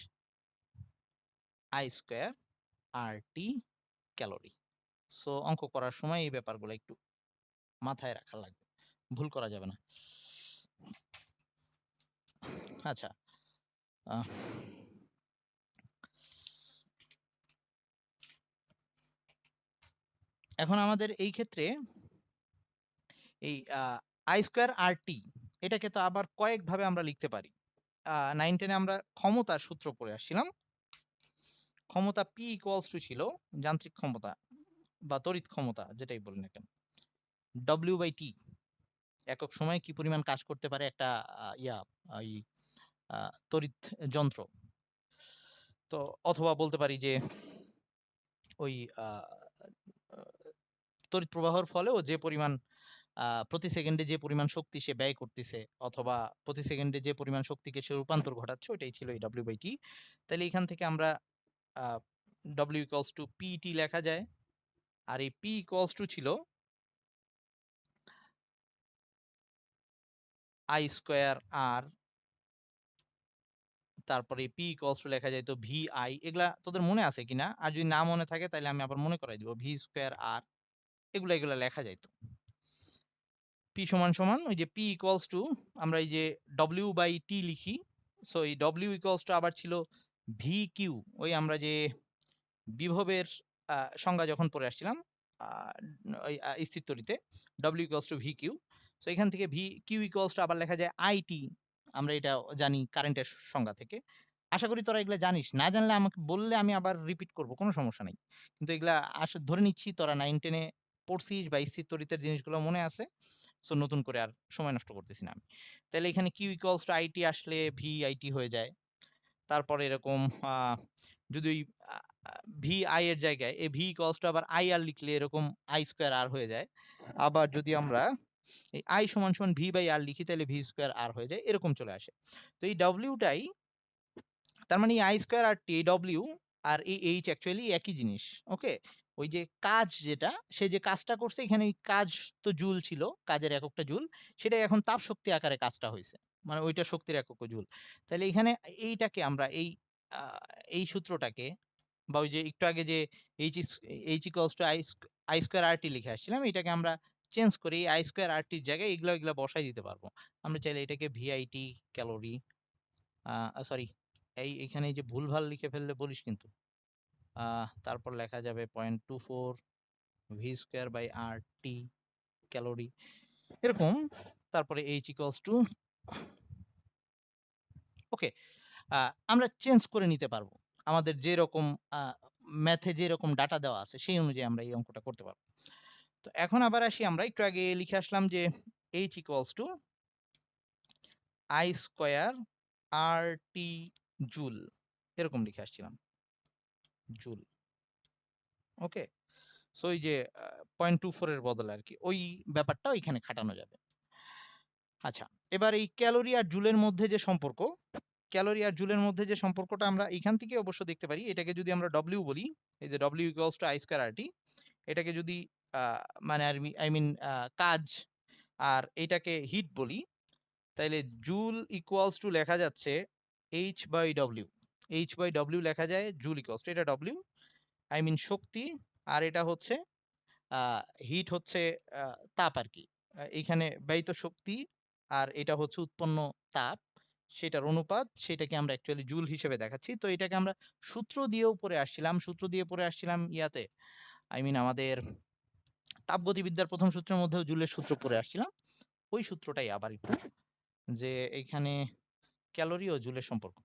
I square RT calorie. So অঙ্ক করার সময় এই ব্যাপারগুলো একটু মাথায় রাখা লাগবে। ভুল করা যাবে না। আচ্ছা। আহ এখন আমাদের এই ক্ষেত্রে এই I স্কয়ার RT এটাকে তো আবার কয়েকভাবে আমরা লিখতে পারি। 9-10 এ আমরা ক্ষমতার সূত্র পড়ে আসছিলাম। ক্ষমতা P ইকুয়ালস টু ছিল যান্ত্রিক ক্ষমতা বা তড়িৎ ক্ষমতা যেটাই বলি না কেন। W/T একক সময়ে কি পরিমাণ কাজ করতে পারে একটা ওই তড়িৎ যন্ত্র। তো অথবা বলতে পারি যে ওই আ আ তড়িৎ প্রবাহর ফলেও যে পরিমাণ প্রতি সেকেন্ডে যে পরিমাণ শক্তি সে ব্যয় করতেছে অথবা প্রতি সেকেন্ডে যে পরিমাণ শক্তিকে সে রূপান্তর ঘটাচ্ছে ওইটাই ছিল এই W/T। তাইলে এখান থেকে আমরা আ W ইকুয়ালস টু PT লেখা যায়। আর এই P ইকুয়ালস টু ছিল I স্কয়ার R, তারপরে P ইকুয়ালস টু লেখা যাইত VI। এগুলা তোদের মনে আছে কিনা? আর যদি না মনে থাকে তাইলে আমি আবার মনে করাই দিব। V স্কয়ার R এগুলা লেখা যাইত। P সমান, সমান ওই যে P ইকুয়ালস টু আমরা এই যে W/T লিখি। সো এই W ইকুয়ালস টু আবার ছিল VQ। ওই আমরা যে বিভবের সংজ্ঞা যখন পড়ে আসছিলাম আ ওই স্থির তড়িতে W equals to VQ। So এখান থেকে VQ ইকুয়ালস টু আবার লেখা যায় IT। আমরা এটা জানি কারেন্টের সংজ্ঞা থেকে। আশা করি তোরা এগুলা জানিস। না জানলে আমাকে বললে আমি আবার রিপিট করব। কোনো সমস্যা নাই। কিন্তু এগুলা ধরে নিচ্ছি তোরা 9-10 এ পড়ছিস বা স্থির তড়িতের জিনিসগুলো মনে আছে। সো নতুন করে আর সময় নষ্ট করতেছি না আমি। তাইলে এখানে Q ইকুয়ালস টু IT আসলে VIT হয়ে যায়। তারপরে এরকম আ যদি ওই আ আ VI এর জায়গায় এই V ইকুয়ালস টু আবার IR লিখলে এরকম I স্কয়ার R হয়ে যায়। আবার যদি আমরা এই I সমান, সমান V/R লিখি তাইলে V স্কয়ার R হয়ে যায়। এরকম চলে আসে। তো এই W টাই তার মানে এই I square R T W আর এই H অ্যাকচুয়ালি একই জিনিস। ওকে? ওই যে কাজ যেটা, সে যে কাজটা করছে এখানে ওই কাজ তো জুল ছিল, কাজের এককটা জুল। সেটাই এখন তাপ শক্তি আকারে কাজটা হইছে। মানে ওইটা শক্তির এককও জুল। তাইলে এখানে এইটাকে আমরা আ এই সূত্রটাকে বা ওই যে একটু আগে যে H is H equals two I square RT লিখে আসছিলাম, এটাকে আমরা চেঞ্জ করে এই I স্কয়ার RT র জায়গায় এগুলা বসায় দিতে পারবো। আমরা চাইলে এটাকে VIT ক্যালোরি সরি এইখানে এই যে ভুলভাল লিখে ফেললে বলিস কিন্তু। তারপর লেখা যাবে 0.24 V square by RT calorie এরকম। তারপরে H ইকুয়ালস টু ওকে। আ আমরা চেঞ্জ করে নিতে পারবো। আমাদের যেরকম আ ম্যাথে যেরকম ডাটা দেওয়া আছে সেই অনুযায়ী আমরা এই অঙ্কটা করতে পারবো। তো এখন আবার আসি আমরা একটু আগে লিখে আসলাম যে H equals two I square RT joule এরকম লিখে আসছিলাম। জুল। ওকে? সো এই যে 0.24 এর বদলে আরকি। ওই ব্যাপারটাও এখানে খাটানো যাবে। আচ্ছা, এবার এই ক্যালোরি আর জুলের মধ্যে যে সম্পর্ক, ক্যালোরি আর জুলের মধ্যে যে সম্পর্কটা আমরা এইখান থেকে অবশ্য দেখতে পারি। এটাকে যদি আমরা W বলি, এই যে W equals to I square RT, এটাকে যদি আ মানে আই মিন কাজ আর এইটাকে হিট বলি, তাইলে জুল ইকুয়ালস টু লেখা যাচ্ছে H/W। H/W লেখা যায় জুল ইকুয়ালস টু এটা W, আই মিন শক্তি, আর এটা হচ্ছে আ হিট হচ্ছে আ তাপ আরকি। এইখানে ব্যয়িত শক্তি আর এটা হচ্ছে উৎপন্ন তাপ। সেটার অনুপাত সেটাকে আমরা অ্যাকচুয়ালি জুল হিসেবে দেখাচ্ছি। তো এটাকে আমরা সূত্র দিয়েও পড়ে আসছিলাম। সূত্র দিয়ে পড়ে আসছিলাম ইয়াতে আই মিন আমাদের তাপগতিবিদ্যার ১ম সূত্রের মধ্যেও জুলের সূত্র পড়ে আসছিলাম। ওই সূত্রটাই আবার একটু যে এইখানে ক্যালোরি ও জুলের সম্পর্ক।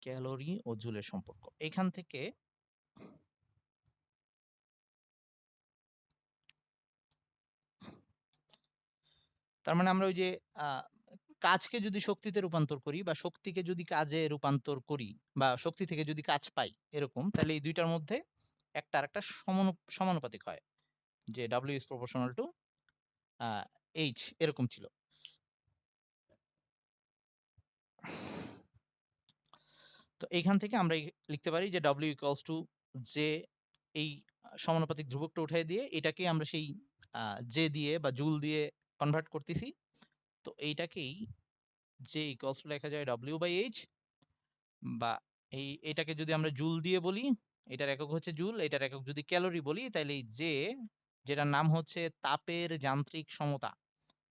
ক্যালোরি ও জুলের সম্পর্ক। এখান থেকে তার মানে আমরা ওই যে আ কাজকে যদি শক্তিতে রূপান্তর করি বা শক্তিকে যদি কাজে রূপান্তর করি বা শক্তি থেকে যদি কাজ পাই এরকম, তাহলে এই ২ টার মধ্যে একটা আরেকটা সমানুপাতিক হয়। যে W is proportional to a H এরকম ছিল। তো এইখান থেকে আমরা লিখতে পারি যে W equals to J এই সমানুপাতিক ধ্রুবকটা উঠায় দিয়ে এটাকে আমরা সেই আ J দিয়ে বা জুল দিয়ে কনভার্ট করতেছি। তো এইটাকেই J equals to লেখা যায় W/H বা এটাকে যদি আমরা জুল দিয়ে বলি, এটার একক হচ্ছে জুল, এটার একক যদি ক্যালোরি বলি তাইলে এই J যেটার নাম হচ্ছে তাপের যান্ত্রিক সমতা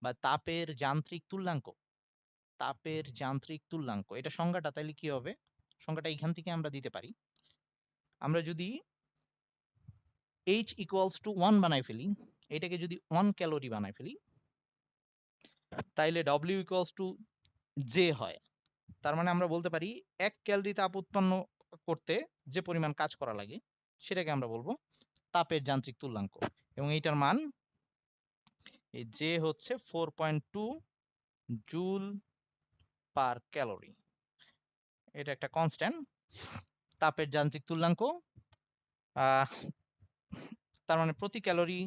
বা তাপের যান্ত্রিক তুল্যাঙ্ক। তাপের যান্ত্রিক তুল্যাঙ্ক। এটা সংজ্ঞাটা তাইলে কি হবে? সংজ্ঞাটা এখান থেকে আমরা দিতে পারি। আমরা যদি H equals to 1 বানায় ফেলি, এটাকে যদি 1 ক্যালোরি বানায় ফেলি, তাইলে W equals to J হয়। তার মানে আমরা বলতে পারি ১ ক্যালোরি তাপ উৎপন্ন করতে যে পরিমাণ কাজ করা লাগে, সেটাকে আমরা বলব তাপের যান্ত্রিক তুল্যাঙ্ক। এবং এইটার মান এই J হচ্ছে 4.2 জুল পার ক্যালোরি। এটা একটা কনস্ট্যান্ট। তাপের যান্ত্রিক তুল্যাঙ্ক আহ তার মানে প্রতি ক্যালোরি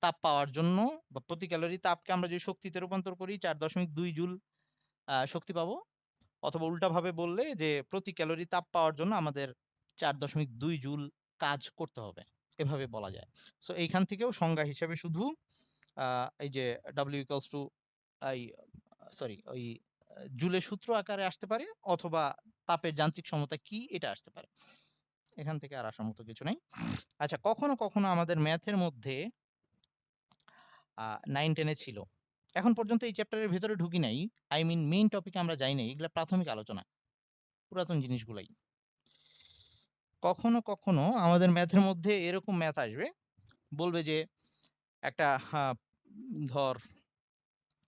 তাপ পাওয়ার জন্য বা প্রতি ক্যালোরি তাপকে আমরা যদি শক্তিতে রূপান্তর করি ৪.২ জুল শক্তি পাবো। অথবা উল্টাভাবে বললে যে প্রতি ক্যালোরি তাপ পাওয়ার জন্য আমাদের ৪.২ জুল কাজ করতে হবে। এভাবে বলা যায়। সো এইখান থেকেও সংজ্ঞা হিসেবে শুধু এই যে W equals to এই সরি ওই জুলের সূত্র আকারে আসতে পারে অথবা তাপের যান্ত্রিক সমতা কি এটা আসতে পারে। এখান থেকে আর আসার মতো কিছু নাই। আচ্ছা কখনো, কখনো আমাদের ম্যাথের মধ্যে 9-10 এ ছিল। এখন পর্যন্ত এই চ্যাপ্টারের ভেতরে ঢুকি নাই। আই মিন মেইন টপিকে আমরা যাই নাই। এগুলা প্রাথমিক আলোচনা। পুরাতন জিনিসগুলাই। কখনো, কখনো আমাদের ম্যাথের মধ্যে এরকম ম্যাথ আসবে। বলবে যে একটা ধর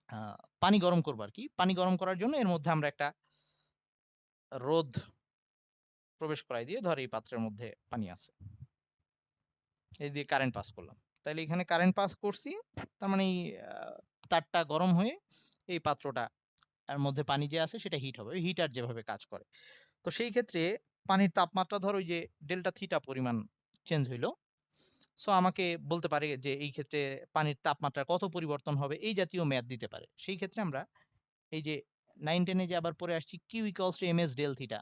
আ পানি গরম করবো আরকি। পানি গরম করার জন্য এর মধ্যে আমরা একটা রোদ প্রবেশ করাই দিয়ে ধর এই পাত্রের মধ্যে পানি আছে। এই দিয়ে কারেন্ট পাস করলাম। তাইলে এখানে কারেন্ট পাস করছি। তার মানে এই আ তারটা গরম হয়ে এই পাত্রটা এর মধ্যে পানি যে আছে সেটা হিট হবে। ওই হিটার যেভাবে কাজ করে। তো সেই ক্ষেত্রে পানির তাপমাত্রা ধর ওই যে ডেল্টা থিটা পরিমাণ চেঞ্জ হইল। সো আমাকে বলতে পারে যে এই ক্ষেত্রে পানির তাপমাত্রা কত পরিবর্তন হবে এই জাতীয় ম্যাথ দিতে পারে। সেই ক্ষেত্রে আমরা এই যে 9-10 এ যে আবার পড়ে আসছি Q equals to ms del theta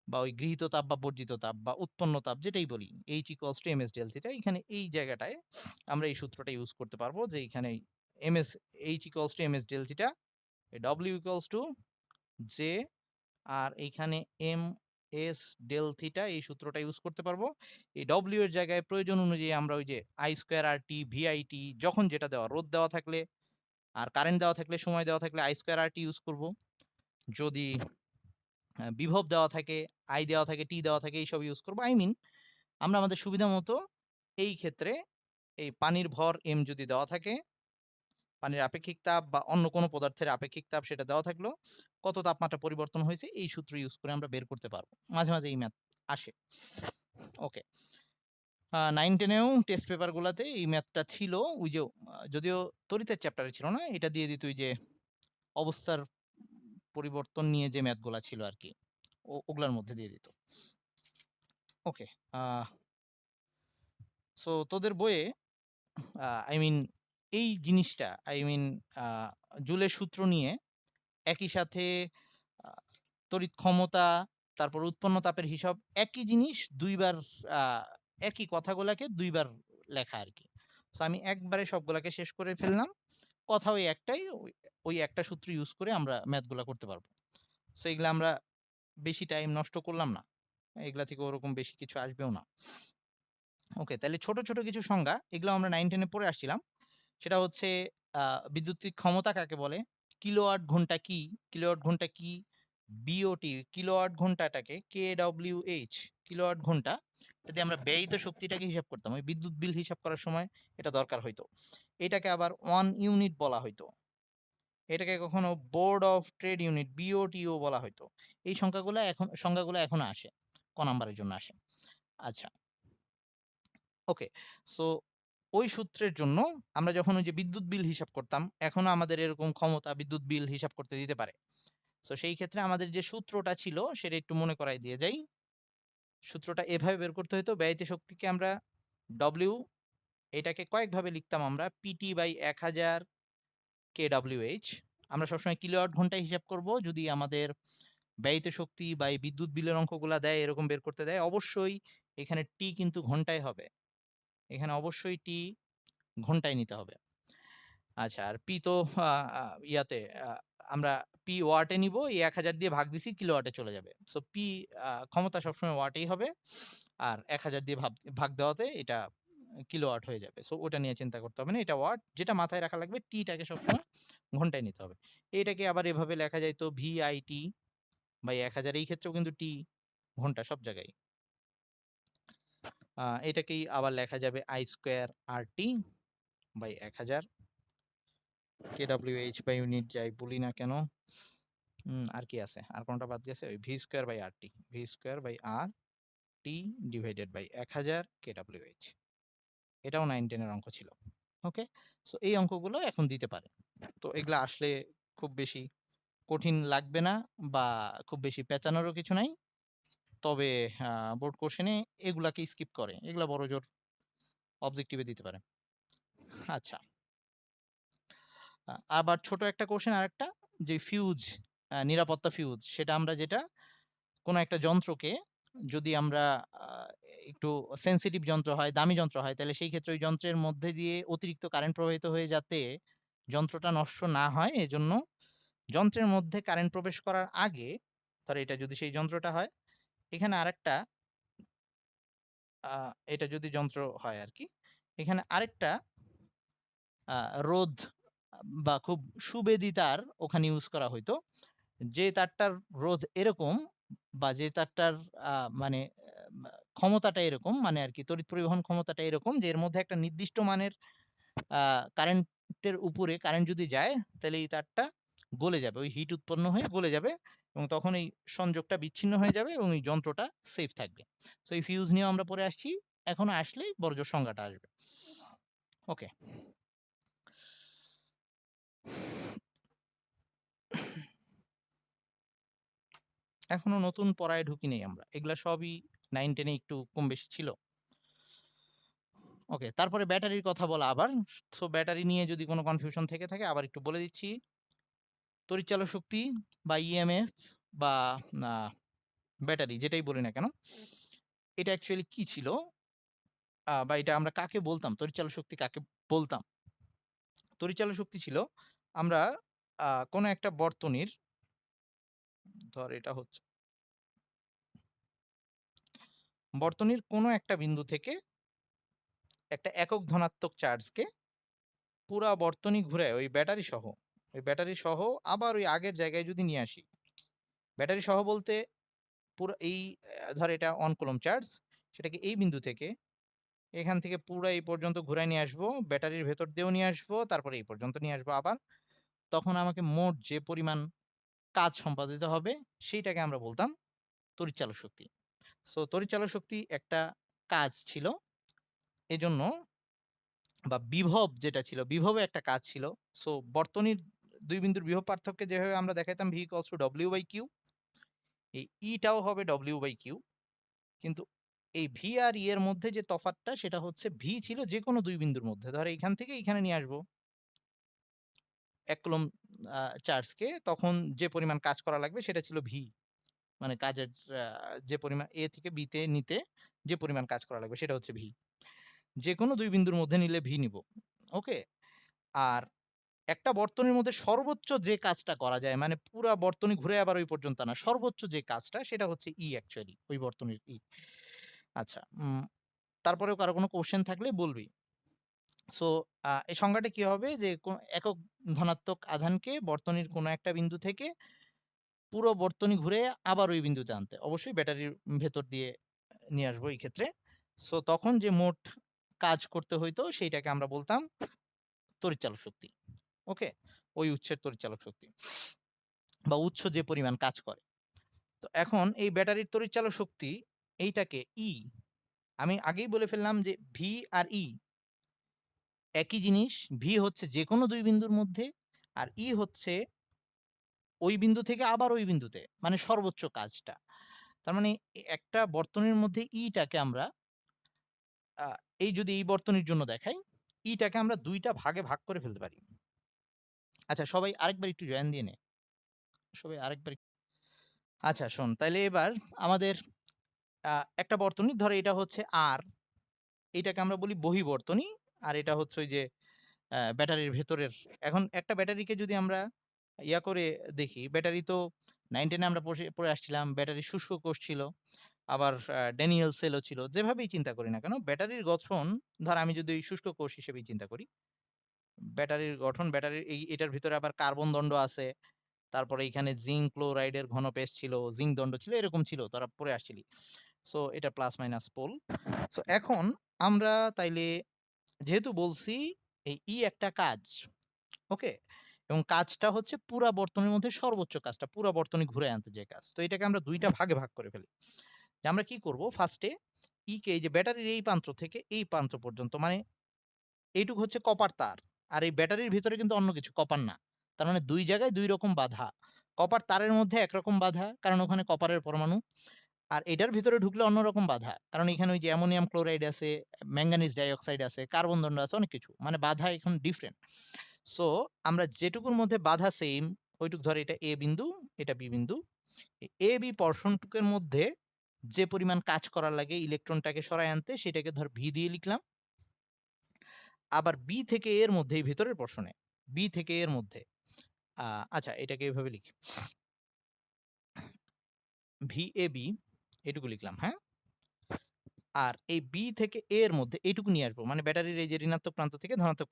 বা ওই গৃহীত তাপ বা বর্জিত তাপ বা উৎপন্ন তাপ যেটাই বলি H equals to ms del theta এখানে এই জায়গাটায় আমরা এই সূত্রটা ইউজ করতে পারবো যে এখানে ms H equals to ms del theta W equals to J আর এইখানে ms del থিটা এই সূত্রটা ইউজ করতে পারবো। এই W এর জায়গায় প্রয়োজন অনুযায়ী আমরা ওই যে I স্কয়ার RT VIT যখন যেটা দেওয়া রোদ দেওয়া থাকলে আর কারেন্ট দেওয়া থাকলে সময় দেওয়া থাকলে I স্কয়ার RT ইউজ করব। যদি বিভব দেওয়া থাকে, I দেওয়া থাকে, T দেওয়া থাকে এইসব ইউজ করব। আই মিন আমরা আমাদের সুবিধা মতো এই ক্ষেত্রে এই পানির ভর m যদি দেওয়া থাকে, পানির আপেক্ষিক তাপ বা অন্য কোনো পদার্থের আপেক্ষিক তাপ সেটা দেওয়া থাকলো, কত তাপমাত্রা পরিবর্তন হয়েছে এই সূত্র ইউজ করে আমরা বের করতে পারবো। মাঝে, মাঝে এই ম্যাথ আসে। ওকে। 9-10 এও টেস্ট পেপার গুলাতে এই ম্যাথটা ছিল। ওই যে যদিও তড়িতের চ্যাপ্টারে ছিল না। এটা দিয়ে দিত ওই যে অবস্থার পরিবর্তন নিয়ে যে ম্যাথগুলা ছিল আরকি। ওগুলার মধ্যে দিয়ে দিত। ওকে। আ সো তোদের বইয়ে আই মিন এই জিনিসটা আই মিন আ জুলের সূত্র নিয়ে একই সাথে আ তড়িৎ ক্ষমতা, তারপর উৎপন্ন তাপের হিসাব একই জিনিস ২ বার আ একই কথাগুলাকে ২ বার লেখা আরকি। সো আমি একবারে সবগুলাকে শেষ করে ফেললাম। কথা ওই একটাই, ওই একটা সূত্র ইউজ করে আমরা ম্যাথ গুলা করতে পারবো। সো এগুলা আমরা বেশি টাইম নষ্ট করলাম না। এগুলা থেকে ওরকম বেশি কিছু আসবেও না। ওকে, তাইলে ছোট, ছোট কিছু সংজ্ঞা এগুলো আমরা 9-10 এ পড়ে আসছিলাম। সেটা হচ্ছে আ বিদ্যুতিক ক্ষমতা কাকে বলে? কিলোওয়াট ঘন্টা কি? কিলোওয়াট ঘন্টা কি? বিওটি কিলোওয়াট ঘন্টাটাকে কেডব্লিউএইচ কিলোওয়াট ঘন্টা যদি আমরা ব্যয়িত শক্তিটাকে হিসাব করতাম, ওই বিদ্যুৎ বিল হিসাব করার সময় এটা দরকার হইতো। এটাকে আবার 1 ইউনিট বলা হইতো। এটাকে কখনো বোর্ড অফ ট্রেড ইউনিট বিওটিও বলা হইতো। এই সংখ্যাগুলো এখনো আসে। ক নাম্বারের জন্য আসে। আচ্ছা, ওকে। সো ওই সূত্রের জন্য আমরা যখন ওই যে বিদ্যুৎ বিল হিসাব করতাম, এখনো আমাদের এরকম ক্ষমতা বিদ্যুৎ বিল হিসাব করতে দিতে পারে। সো সেই ক্ষেত্রে আমাদের যে সূত্রটা ছিল সেটা একটু মনে করায় দিয়ে যাই। সূত্রটা এভাবে বের করতে হইতো, ব্যয়িত শক্তিকে আমরা ডব্লিউ, এটাকে কয়েকভাবে লিখতাম আমরা, পিটি বাই 1000 কেডব্লিউএইচ। আমরা সবসময় কিলোওয়াট ঘন্টায় হিসাব করব যদি আমাদের ব্যয়িত শক্তি বা এই বিদ্যুৎ বিলের অঙ্কগুলা দেয়, এরকম বের করতে দেয়। অবশ্যই এখানে টি কিন্তু ঘন্টায় হবে। এখানে অবশ্যই টি ঘন্টায় নিতে হবে। আচ্ছা, আর পি তো আ আ ইয়াতে আ আমরা পি ওয়াটে নিব। এই 1000 দিয়ে ভাগ দিছি, কিলোওয়াটে চলে যাবে। সো পি ক্ষমতা সবসময় ওয়াটেই হবে। আর 1000 দিয়ে ভাগ দেওয়াতে এটা কিলোওয়াট হয়ে যাবে। সো ওটা নিয়ে চিন্তা করতে হবে না। এটা ওয়াট। যেটা মাথায় রাখা লাগবে, টি টাকে সবসময় ঘন্টায় নিতে হবে। এটাকে আবার এভাবে লেখা যাইতো ভিআইটি বাই 1000। এই ক্ষেত্রেও কিন্তু টি ঘন্টা সব জায়গায়। এটাকেই আবার লেখা যাবে I square RT by 1000 KWH by unit যাই বলি না কেন। আর কি আছে? আর কোনটা বাদ গেছে? ওই V square by RT. V square by R T divided by 1000 KWH. এটাও 9-10 এর অঙ্ক ছিল। ওকে? সো এই অঙ্কগুলো এখন দিতে পারে। তো এগুলা আসলে খুব বেশি কঠিন লাগবে না বা খুব বেশি পেঁচানোরও কিছু নাই। তবে বোর্ড কোশ্চেনে এগুলাকে স্কিপ করে। এগুলা বড়জোর অবজেক্টিভে দিতে পারে। আচ্ছা। আবার ছোট একটা কোশ্চেন আরেকটা, যে ফিউজ, নিরাপত্তা ফিউজ, সেটা আমরা যেটা কোনো একটা যন্ত্রকে যদি আমরা আ একটু সেনসিটিভ যন্ত্র হয়, দামি যন্ত্র হয়, তাহলে সেই ক্ষেত্রে ওই যন্ত্রের মধ্যে দিয়ে অতিরিক্ত কারেন্ট প্রবাহিত হয়ে যাতে যন্ত্রটা নষ্ট না হয়, এজন্য যন্ত্রের মধ্যে কারেন্ট প্রবেশ করার আগে, ধর এটা যদি সেই যন্ত্রটা হয়, এখানে আরেকটা আ এটা যদি যন্ত্র হয় আরকি। এখানে আরেকটা আ রোধ বা খুব সুবেদী তার ওখানে ইউজ করা হইতো। যে তারটার রোধ এরকম বা যে তারটার আ মানে ক্ষমতাটা এরকম, মানে আরকি তড়িৎ পরিবহন ক্ষমতাটা এরকম যে এর মধ্যে একটা নির্দিষ্ট মানের আ কারেন্টের উপরে কারেন্ট যদি যায়, তাহলে এই তারটা গলে যাবে। ওই হিট উৎপন্ন হয়ে গলে যাবে এবং তখন এই সংযোগটা বিচ্ছিন্ন হয়ে যাবে এবং এই যন্ত্রটা সেফ থাকবে। সো এই ফিউজ নিয়েও আমরা পরে আসছি। এখনো আসলেই বড়জোর সংজ্ঞাটা আসবে। ওকে। এখনো নতুন পড়ায় ঢুকি নাই আমরা। এগুলা সবই 9-10 এ একটু কম বেশি ছিল। ওকে, তারপরে ব্যাটারির কথা বলা আবার। সো ব্যাটারি নিয়ে যদি কোনো কনফিউশন থেকে থাকে আবার একটু বলে দিচ্ছি। তড়িৎচালক শক্তি বা ইএমএফ বা আ ব্যাটারি যেটাই বলি না কেন, এটা অ্যাকচুয়ালি কি ছিল? বা এটা আমরা কাকে বলতাম? তড়িৎচালক শক্তি কাকে বলতাম? তড়িৎচালক শক্তি ছিল আমরা কোনো একটা বর্তনীর, ধর এটা হচ্ছে বর্তনীর কোনো একটা বিন্দু থেকে একটা একক ধনাত্মক চার্জকে পুরা বর্তনী ঘুরায় ওই ব্যাটারি সহ আবার ওই আগের জায়গায় যদি নিয়ে আসি। ব্যাটারি সহ বলতে পুরো এই ধর এটা 1 কুলম্ব চার্জ, সেটাকে এই বিন্দু থেকে এখান থেকে পুরা এই পর্যন্ত ঘুরায় নিয়ে আসবো, ব্যাটারির ভেতর দিয়েও নিয়ে আসবো, তারপরে এই পর্যন্ত নিয়ে আসবো আবার। তখন আমাকে মোট যে পরিমাণ কাজ সম্পাদিত হবে সেইটাকে আমরা বলতাম তড়িৎচালক শক্তি। সো তড়িৎচালক শক্তি একটা কাজ ছিল। এজন্য বা বিভব যেটা ছিল, বিভবে একটা কাজ ছিল। সো বর্তনীর ২ বিন্দুর বিভব পার্থক্যে যেভাবে আমরা দেখাইতাম V = W/Q, এই E টাও হবে W/Q। কিন্তু এই V আর E এর মধ্যে যে তফাৎটা সেটা হচ্ছে V ছিল যেকোনো ২ বিন্দুর মধ্যে। ধর এইখান থেকে এইখানে নিয়ে আসবো ১ কুলম্ব চার্জকে, তখন যে পরিমাণ কাজ করা লাগবে সেটা ছিল V। মানে কাজের আ যে পরিমাণ A থেকে B তে নিতে যে পরিমাণ কাজ করা লাগবে সেটা হচ্ছে V। যেকোনো ২ বিন্দুর মধ্যে নিলে V নিব। ওকে? আর একটা বর্তনীর মধ্যে সর্বোচ্চ যে কাজটা করা যায়, মানে পুরা বর্তনী ঘুরে আবার ওই পর্যন্ত না, সর্বোচ্চ যে কাজটা সেটা হচ্ছে E অ্যাকচুয়ালি, ওই বর্তনীর E। আচ্ছা, তারপরেও কারো কোনো কোয়েশ্চেন থাকলে বলবি। সো এই সংজ্ঞাটা কি হবে যে একক ধনাত্মক আধানকে বর্তনীর কোনো একটা বিন্দু থেকে পুরো বর্তনী ঘুরে আবার ওই বিন্দুতে আনতে। অবশ্যই ব্যাটারির ভেতর দিয়ে নিয়ে আসবো এই ক্ষেত্রে। সো তখন যে মোট কাজ করতে হইতো সেইটাকে আমরা বলতাম তড়িৎচালক শক্তি। ওকে? ওই উৎসের তড়িৎচালক শক্তি বা উৎস যে পরিমাণ কাজ করে। তো এখন এই ব্যাটারির তড়িৎচালক শক্তি এইটাকে আমি আগেই বলে ফেললাম যে ভি আর একই জিনিস। ভি হচ্ছে যেকোনো ২ বিন্দুর মধ্যে আর হচ্ছে ওই বিন্দু থেকে আবার ওই বিন্দুতে। মানে সর্বোচ্চ কাজটা। তার মানে একটা বর্তনীর মধ্যে টাকে আমরা আ যদি এই বর্তনীর জন্য দেখাই, টাকে আমরা ২ টা ভাগে ভাগ করে ফেলতে পারি। আচ্ছা সবাই আরেকবার একটু জয়েন দিয়ে নে। সবাই আরেকবার আচ্ছা শোন তাইলে এবার আমাদের আ একটা বর্তনী ধর এটা হচ্ছে R এটাকে আমরা বলি বহির্বর্তনী। আর এটা হচ্ছে ওই যে ব্যাটারির ভেতরের এখন একটা ব্যাটারিকে যদি আমরা করে দেখি, ব্যাটারি তো 9-10 এ আমরা পড়ে আসছিলাম। ব্যাটারির শুষ্ক কোষ ছিল। আবার ড্যানিয়েল সেলও ছিল। যেভাবেই চিন্তা করি না কেন, ব্যাটারির গঠন ধর আমি যদি ওই শুষ্ক কোষ হিসেবেই চিন্তা করি। ব্যাটারির গঠন, ব্যাটারির এটার ভিতরে আবার কার্বন দণ্ড আছে। তারপরে এইখানে জিঙ্ক ক্লোরাইডের ঘন পেশ ছিল, জিঙ্ক দণ্ড ছিল, এরকম ছিল। তোরা পড়ে আসছিলি। সো এটা প্লাস মাইনাস পোল। সো এখন আমরা তাইলে যেহেতু বলছি এই একটা কাজ, ওকে? এবং কাজটা হচ্ছে পুরা বর্তনীর মধ্যে সর্বোচ্চ কাজটা, পুরা বর্তনী ঘুরে আনতে যে কাজ। তো এটাকে আমরা ২ টা ভাগে ভাগ করে ফেলি। যে আমরা কি করব ফার্স্টে কে এই যে ব্যাটারির এই প্রান্ত থেকে এই প্রান্ত পর্যন্ত মানে এইটুকু হচ্ছে কপার তার। আর এই ব্যাটারির ভিতরে কিন্তু অন্য কিছু কপার না। তার মানে ২ জায়গায় ২ রকম বাধা। কপার তারের মধ্যে একরকম বাধা কারণ ওখানে কপারের পরমাণু। আর এটার ভিতরে ঢুকলে অন্যরকম বাধা। কারণ এখানে ওই যে অ্যামোনিয়াম ক্লোরাইড আছে, ম্যাঙ্গানিজ ডাইঅক্সাইড আছে, কার্বন দণ্ড আছে অনেক কিছু। মানে বাধা এখন ডিফারেন্ট। সো আমরা যেটুকুর মধ্যে বাধা সেইম ওইটুক ধরে এটা A বিন্দু, এটা B বিন্দু। A B পোরশনটুকের মধ্যে যে পরিমাণ কাজ করা লাগে ইলেকট্রনটাকে সরায় আনতে সেটাকে ধর V দিয়ে লিখলাম। আবার B থেকে A এর মধ্যে এই ভেতরের পোরশনে B থেকে A এর মধ্যে আচ্ছা এটাকে এভাবে লিখি। VAB এটুকু লিখলাম, হ্যাঁ? আর এই B থেকে A এর মধ্যে এইটুকু নিয়ে আসবো। মানে ব্যাটারির এই যে ঋণাত্মক প্রান্ত থেকে ধনাত্মক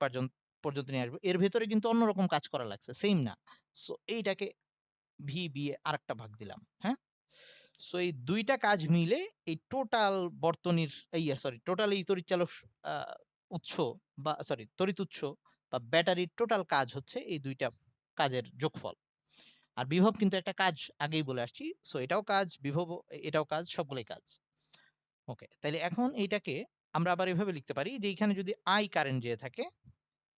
পর্যন্ত নিয়ে আসবো। এর ভেতরে কিন্তু অন্যরকম কাজ করা লাগছে। সেইম না। সো এইটাকে VB এ আরেকটা ভাগ দিলাম। হ্যাঁ? সো এই ২ টা কাজ মিলে এই টোটাল বর্তনীর সরি টোটাল এই তড়িৎচালক আ উৎস বা সরি তড়িৎ উৎস বা ব্যাটারির টোটাল কাজ হচ্ছে এই ২ টা কাজের যোগফল। আর বিভব কিন্তু একটা কাজ আগেই বলে আসছি। সো এটাও কাজ, বিভবও এটাও কাজ, সবগুলোই কাজ। ওকে। তাইলে এখন এইটাকে আমরা আবার এভাবে লিখতে পারি যে এইখানে যদি I কারেন্ট যেয়ে থাকে,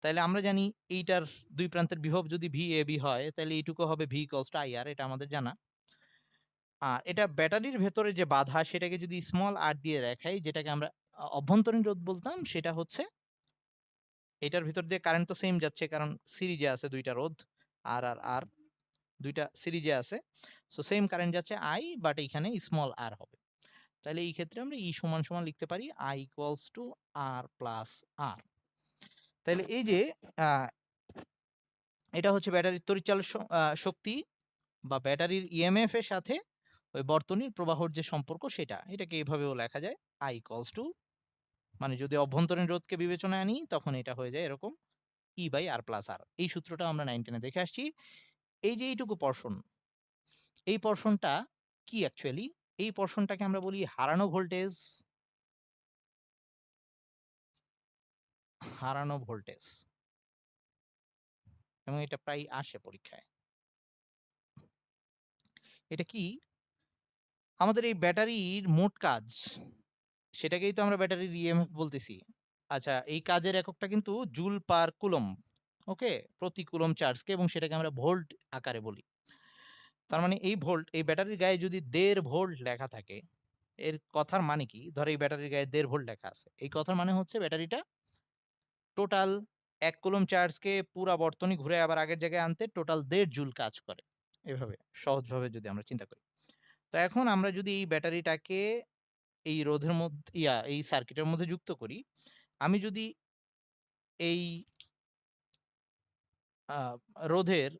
তাইলে আমরা জানি এইটার ২ প্রান্তের বিভব যদি VAB হয়, তাইলে এইটুকু হবে V ইকুয়ালস টু IR এটা আমাদের জানা। আর এটা ব্যাটারির ভেতরে যে বাধা সেটাকে যদি স্মল r দিয়ে দেখাই যেটাকে আমরা অভ্যন্তরীণ রোধ বলতাম সেটা হচ্ছে এটার ভিতর দিয়ে কারেন্ট তো সেম যাচ্ছে কারণ সিরিজে আছে ২ টা রোধ R আর R ২ টা সিরিজে আছে। সো সেম কারেন্ট যাচ্ছে I বাট এইখানে স্মল r হবে। তাহলে এই ক্ষেত্রে আমরা সমান, সমান লিখতে পারি I equals to R plus R। তাইলে এই যে আ এটা হচ্ছে ব্যাটারির তড়িৎচালক শক্তি বা ব্যাটারির EMF এর সাথে ওই বর্তনীর প্রবাহর যে সম্পর্ক সেটা। এটাকে এভাবেও লেখা যায় I ইকুয়ালস টু মানে যদি অভ্যন্তরীণ রোধকে বিবেচনায় আনি তখন এটা হয়ে যায় এরকম E/R প্লাস R। এই সূত্রটা আমরা 9-10 এ দেখে আসছি। এই যে এইটুকু পোরশন, এই পোরশনটা কি অ্যাকচুয়ালি? এই পোরশনটাকে আমরা বলি হারানো ভোল্টেজ, হারানো ভোল্টেজ এবং এটা প্রায়ই আসে পরীক্ষায়। এটা কি? আমাদের এই ব্যাটারির মোট কাজ সেটাকেই তো আমরা ব্যাটারির EMF বলতেছি। আচ্ছা এই কাজের এককটা কিন্তু জুল পার কুলম্ব। ওকে? প্রতি কুলম্ব চার্জকে এবং সেটাকে আমরা ভোল্ট আকারে বলি। তার মানে এই ভোল্ট এই ব্যাটারির গায়ে যদি ১.৫ ভোল্ট লেখা থাকে, এর কথার মানে কি? ধরো এই ব্যাটারির গায়ে ১.৫ ভোল্ট লেখা আছে। এই কথার মানে হচ্ছে ব্যাটারিটা টোটাল ১ কুলম্ব চার্জকে পুরা বর্তনী ঘুরে আবার আগের জায়গায় আনতে টোটাল ১.৫ জুল কাজ করে। এভাবে সহজভাবে যদি আমরা চিন্তা করি। তো এখন আমরা যদি এই ব্যাটারিটাকে এই রোধের এই সার্কিটের মধ্যে যুক্ত করি, আমি যদি এই আ রোধের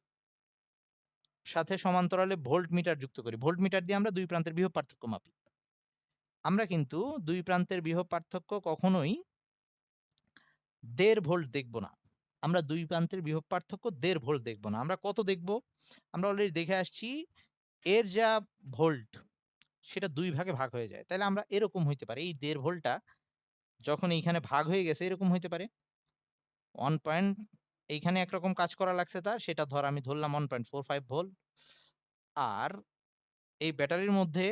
সাথে সমান্তরালে ভোল্টমিটার যুক্ত করি। ভোল্টমিটার দিয়ে আমরা ২ প্রান্তের বিভব পার্থক্য মাপি। আমরা কিন্তু ২ প্রান্তের বিভব পার্থক্য কখনোই ১.৫ ভোল্ট দেখব না। আমরা ২ প্রান্তের বিভব পার্থক্য ১.৫ ভোল্ট দেখব না। আমরা কত দেখব? আমরা অলরেডি দেখে আসছি এর যা ভোল্ট সেটা ২ ভাগে ভাগ হয়ে যায়। তাইলে আমরা এরকম হইতে পারে এই ১.৫ ভোল্টটা যখন এইখানে ভাগ হয়ে গেছে এরকম হইতে পারে 1 পয়েন্ট এইখানে একরকম কাজ করা লাগছে তার সেটা আমি ধরলাম 1.45 ভোল্ট। আর এই ব্যাটারির মধ্যে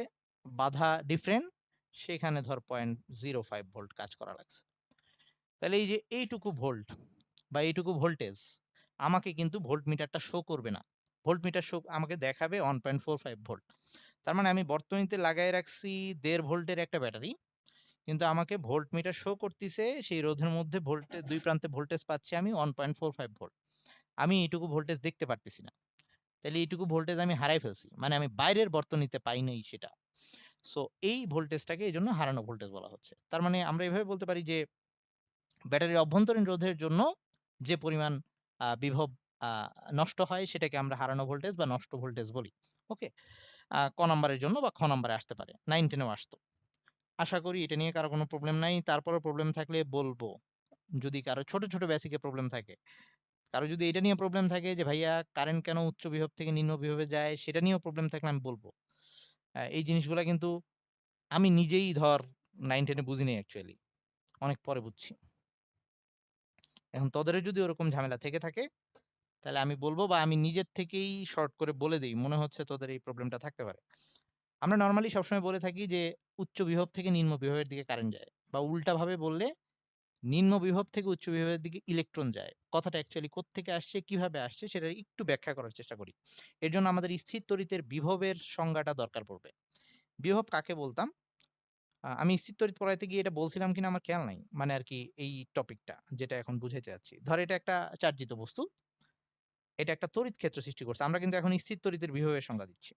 বাধা ডিফারেন্ট সেখানে 0.05 ভোল্ট কাজ করা লাগছে। তাহলে এই যে এইটুকু ভোল্ট বা এইটুকু ভোল্টেজ আমাকে কিন্তু ভোল্টমিটারটা শো করবে না। ভোল্টমিটার শো আমাকে দেখাবে 1.45 ভোল্ট। তার মানে আমি বর্তনীতে লাগায় রাখছি ১.৫ ভোল্টের একটা ব্যাটারি। কিন্তু আমাকে ভোল্টমিটার শো করতিছে সেই রোধের মধ্যে ২ প্রান্তে ভোল্টেজ পাচ্ছি আমি 1.45 ভোল্ট। আমি এইটুকু ভোল্টেজ দেখতে পারতেছি না। তাইলে এইটুকু ভোল্টেজ আমি হারাই ফেলছি। মানে আমি বাইরের বর্তনীতে পাই নাই সেটা। সো এই ভোল্টেজটাকে এজন্য হারানো ভোল্টেজ বলা হচ্ছে। তার মানে আমরা এভাবে বলতে পারি যে ব্যাটারির অভ্যন্তরীণ রোধের জন্য যে পরিমাণ বিভব আ নষ্ট হয় সেটাকে আমরা হারানো ভোল্টেজ বা নষ্ট ভোল্টেজ বলি। ওকে? ক নাম্বারের জন্য বা খ নাম্বারে আসতে পারে। 9-10 এও আসতো। আশা করি এটা নিয়ে কারো কোনো প্রবলেম নাই। তারপরেও প্রবলেম থাকলে বলব। যদি কারো ছোট, ছোট বেসিক এ প্রবলেম থাকে। কারো যদি এটা নিয়ে প্রবলেম থাকে যে ভাইয়া কারেন্ট কেন উচ্চ বিভব থেকে নিম্ন বিভবে যায় সেটা নিয়েও প্রবলেম থাকলে আমি বলব। এই জিনিসগুলা কিন্তু আমি নিজেই 9-10 এ বুঝি নাই অ্যাকচুয়ালি। অনেক পরে বুঝছি। এখন তোদেরও যদি ওরকম ঝামেলা থেকে থাকে তাহলে আমি বলব বা আমি নিজের থেকেই শর্ট করে বলে দেই। মনে হচ্ছে তোদের এই প্রবলেমটা থাকতে পারে। আমরা নরমালি সবসময় বলে থাকি যে উচ্চ বিভব থেকে নিম্ন বিভবের দিকে কারেন্ট যায়। বা উল্টাভাবে বললে নিম্ন বিভব থেকে উচ্চ বিভবের দিকে ইলেকট্রন যায়। কথাটা অ্যাকচুয়ালি কোত্থেকে আসছে, কিভাবে আসছে সেটা একটু ব্যাখ্যা করার চেষ্টা করি। এর জন্য আমাদের স্থির তড়িতের বিভবের সংজ্ঞাটা দরকার পড়বে। বিভব কাকে বলতাম? আমি স্থির তড়িৎ পড়াইতে গিয়ে এটা বলছিলাম কিনা আমার খেয়াল নাই। মানে আরকি এই টপিকটা যেটা এখন বুঝাইতে চাচ্ছি। ধর এটা একটা চার্জিত বস্তু। এটা একটা তড়িৎ ক্ষেত্র সৃষ্টি করছে। আমরা কিন্তু এখন স্থির তড়িতের বিভবের সংজ্ঞা দিচ্ছি।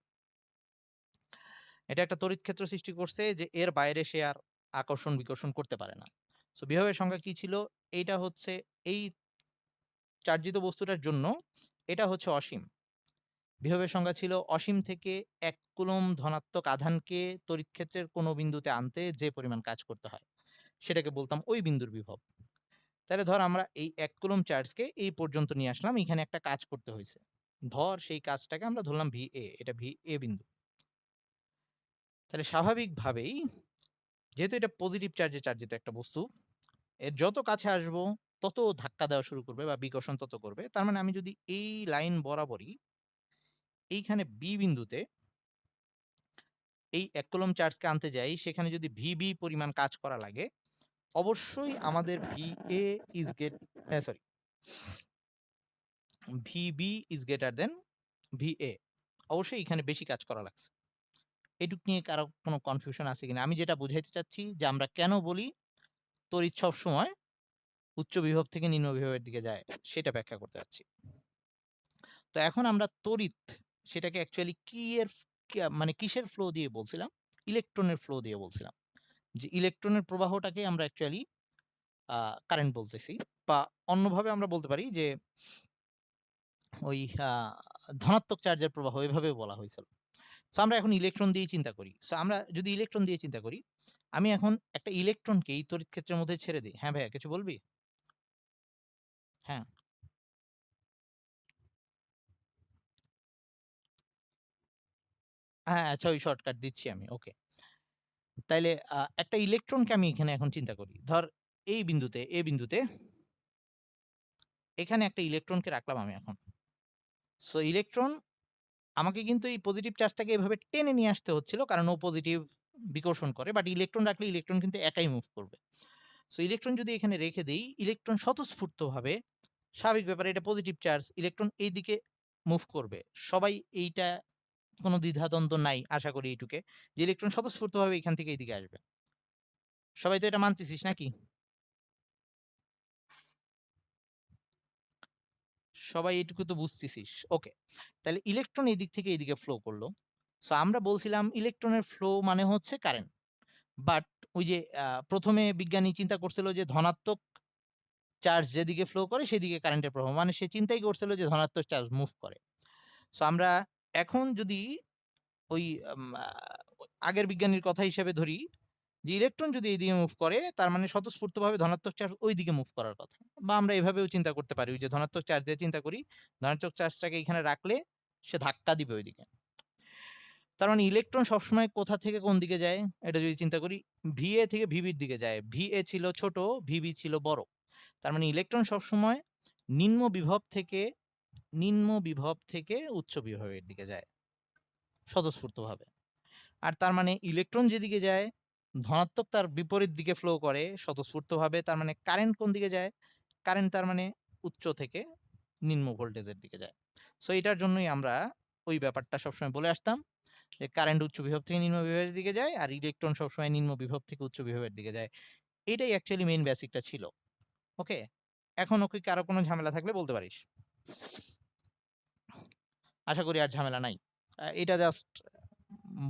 এটা একটা তড়িৎ ক্ষেত্র সৃষ্টি করছে যে এর বাইরে সে আর আকর্ষণ বিকর্ষণ করতে পারে না। সো বিভবের সংজ্ঞা কি ছিল? এইটা হচ্ছে এই চার্জিত বস্তুটার জন্য এটা হচ্ছে অসীম। বিভবের সংজ্ঞা ছিল অসীম থেকে ১ কুলম্ব ধনাত্মক আধানকে তড়িৎ ক্ষেত্রের কোনো বিন্দুতে আনতে যে পরিমাণ কাজ করতে হয়, সেটাকে বলতাম ওই বিন্দুর বিভব। তাহলে ধর আমরা এই ১ কুলম্ব চার্জকে এই পর্যন্ত নিয়ে আসলাম। এখানে একটা কাজ করতে হইছে। ধর সেই কাজটাকে আমরা ধরলাম VA, এটা VA বিন্দু। তাহলে স্বাভাবিকভাবেই যেহেতু এটা পজিটিভ চার্জে চার্জিত একটা বস্তু, এর যত কাছে আসবো তত ধাক্কা দেওয়া শুরু করবে বা বিকর্ষণ তত করবে। তার মানে আমি যদি এই লাইন বরাবরই এইখানে B বিন্দুতে এই ১ কুলম্ব চার্জকে আনতে যাই, সেখানে যদি VB পরিমাণ কাজ করা লাগে, অবশ্যই আমাদের VA is get sorry VB is greater than VA অবশ্যই এখানে বেশি কাজ করা লাগছে। এটুক নিয়ে কারো কোনো কনফিউশন আছে কিনা? আমি যেটা বুঝাইতে চাচ্ছি যে আমরা কেন বলি তড়িৎ সবসময় উচ্চ বিভব থেকে নিম্ন বিভবের দিকে যায় সেটা ব্যাখ্যা করতে চাচ্ছি। তো এখন আমরা তড়িৎ সেটাকে অ্যাকচুয়ালি কি এর মানে কিসের ফ্লো দিয়ে বলছিলাম? ইলেকট্রনের ফ্লো দিয়ে বলছিলাম। যে ইলেকট্রনের প্রবাহটাকে আমরা অ্যাকচুয়ালি আ কারেন্ট বলতেছি। বা অন্যভাবে আমরা বলতে পারি যে ওই ধনাত্মক চার্জের প্রবাহ এভাবেও বলা হয়েছিল। সো আমরা এখন ইলেকট্রন দিয়েই চিন্তা করি। সো আমরা যদি ইলেকট্রন দিয়ে চিন্তা করি, আমি এখন একটা ইলেকট্রনকে এই তড়িৎ ক্ষেত্রের মধ্যে ছেড়ে দেই। হ্যাঁ ভাইয়া কিছু বলবি? হ্যাঁ। হ্যাঁ, আচ্ছা ওই শর্টকাট দিচ্ছি আমি। ওকে। তাইলে একটা ইলেকট্রনকে আমি এখানে এখন চিন্তা করি। ধর এই বিন্দুতে, A বিন্দুতে এখানে একটা ইলেকট্রনকে রাখলাম আমি এখন। সো ইলেকট্রন আমাকে কিন্তু এই পজিটিভ চার্জটাকে এভাবে টেনে নিয়ে আসতে হচ্ছিল। কারণ ও পজিটিভ বিকর্ষণ করে। বাট ইলেকট্রন রাখলে ইলেকট্রন কিন্তু একাই মুভ করবে। সো ইলেকট্রন যদি এখানে রেখে দেই, ইলেকট্রন স্বতঃস্ফূর্তভাবে স্বাভাবিক ব্যাপার এটা পজিটিভ চার্জ। ইলেকট্রন এইদিকে মুভ করবে। সবাই এইটা কোনো দ্বিধাদ্বন্দ্ব নাই আশা করি এইটুকে। যে ইলেকট্রন স্বতঃস্ফূর্তভাবে এখান থেকে এইদিকে আসবে। সবাই তো এটা মানতেছিস নাকি? সবাই এটুকু তো বুঝতেছিস। ওকে। তাহলে ইলেকট্রন এদিক থেকে এদিকে ফ্লো করলো। সো আমরা বলছিলাম ইলেকট্রনের ফ্লো মানে হচ্ছে কারেন্ট। বাট ওই যে ১ম এ বিজ্ঞানী চিন্তা করছিল যে ধনাত্মক চার্জ যেদিকে ফ্লো করে সেদিকে কারেন্টের প্রবাহ। মানে সে চিন্তাই করছিল যে ধনাত্মক চার্জ মুভ করে। সো আমরা এখন যদি ওই আম আ আগের বিজ্ঞানীর কথা হিসেবে ধরি যে ইলেকট্রন যদি এইদিকে মুভ করে তার মানে স্বতঃস্ফূর্তভাবে ধনাত্মক চার্জ ওইদিকে মুভ করার কথা। বা আমরা এভাবেও চিন্তা করতে পারি, ওই যে ধনাত্মক চার্জ দিয়ে চিন্তা করি, ধনাত্মক চার্জটাকে এখানে রাখলে সে ধাক্কা দিবে ওইদিকে। তার মানে ইলেকট্রন সবসময় কোথা থেকে কোন দিকে যায়? এটা যদি চিন্তা করি, VA থেকে VB র দিকে যায়। VA ছিল ছোট, VB ছিল বড়। তার মানে ইলেকট্রন সবসময় নিম্ন বিভব থেকে উচ্চ বিভবের দিকে যায় স্বতঃস্ফূর্তভাবে। আর তার মানে ইলেকট্রন যেদিকে যায় ধনাত্মক তার বিপরীত দিকে ফ্লো করে স্বতঃস্ফূর্তভাবে। তার মানে কারেন্ট কোন দিকে যায়? কারেন্ট তার মানে উচ্চ থেকে নিম্ন ভোল্টেজের দিকে যায়। সো এটার জন্যই আমরা ওই ব্যাপারটা সবসময় বলে আসতাম যে কারেন্ট উচ্চ বিভব থেকে নিম্ন বিভবের দিকে যায় আর ইলেকট্রন সবসময় নিম্ন বিভব থেকে উচ্চ বিভবের দিকে যায়। এটাই অ্যাকচুয়ালি মেইন বেসিকটা ছিল। ওকে? এখনো কি কারো কোনো ঝামেলা থাকলে বলতে পারিস। আশা করি আর ঝামেলা নাই। এটা জাস্ট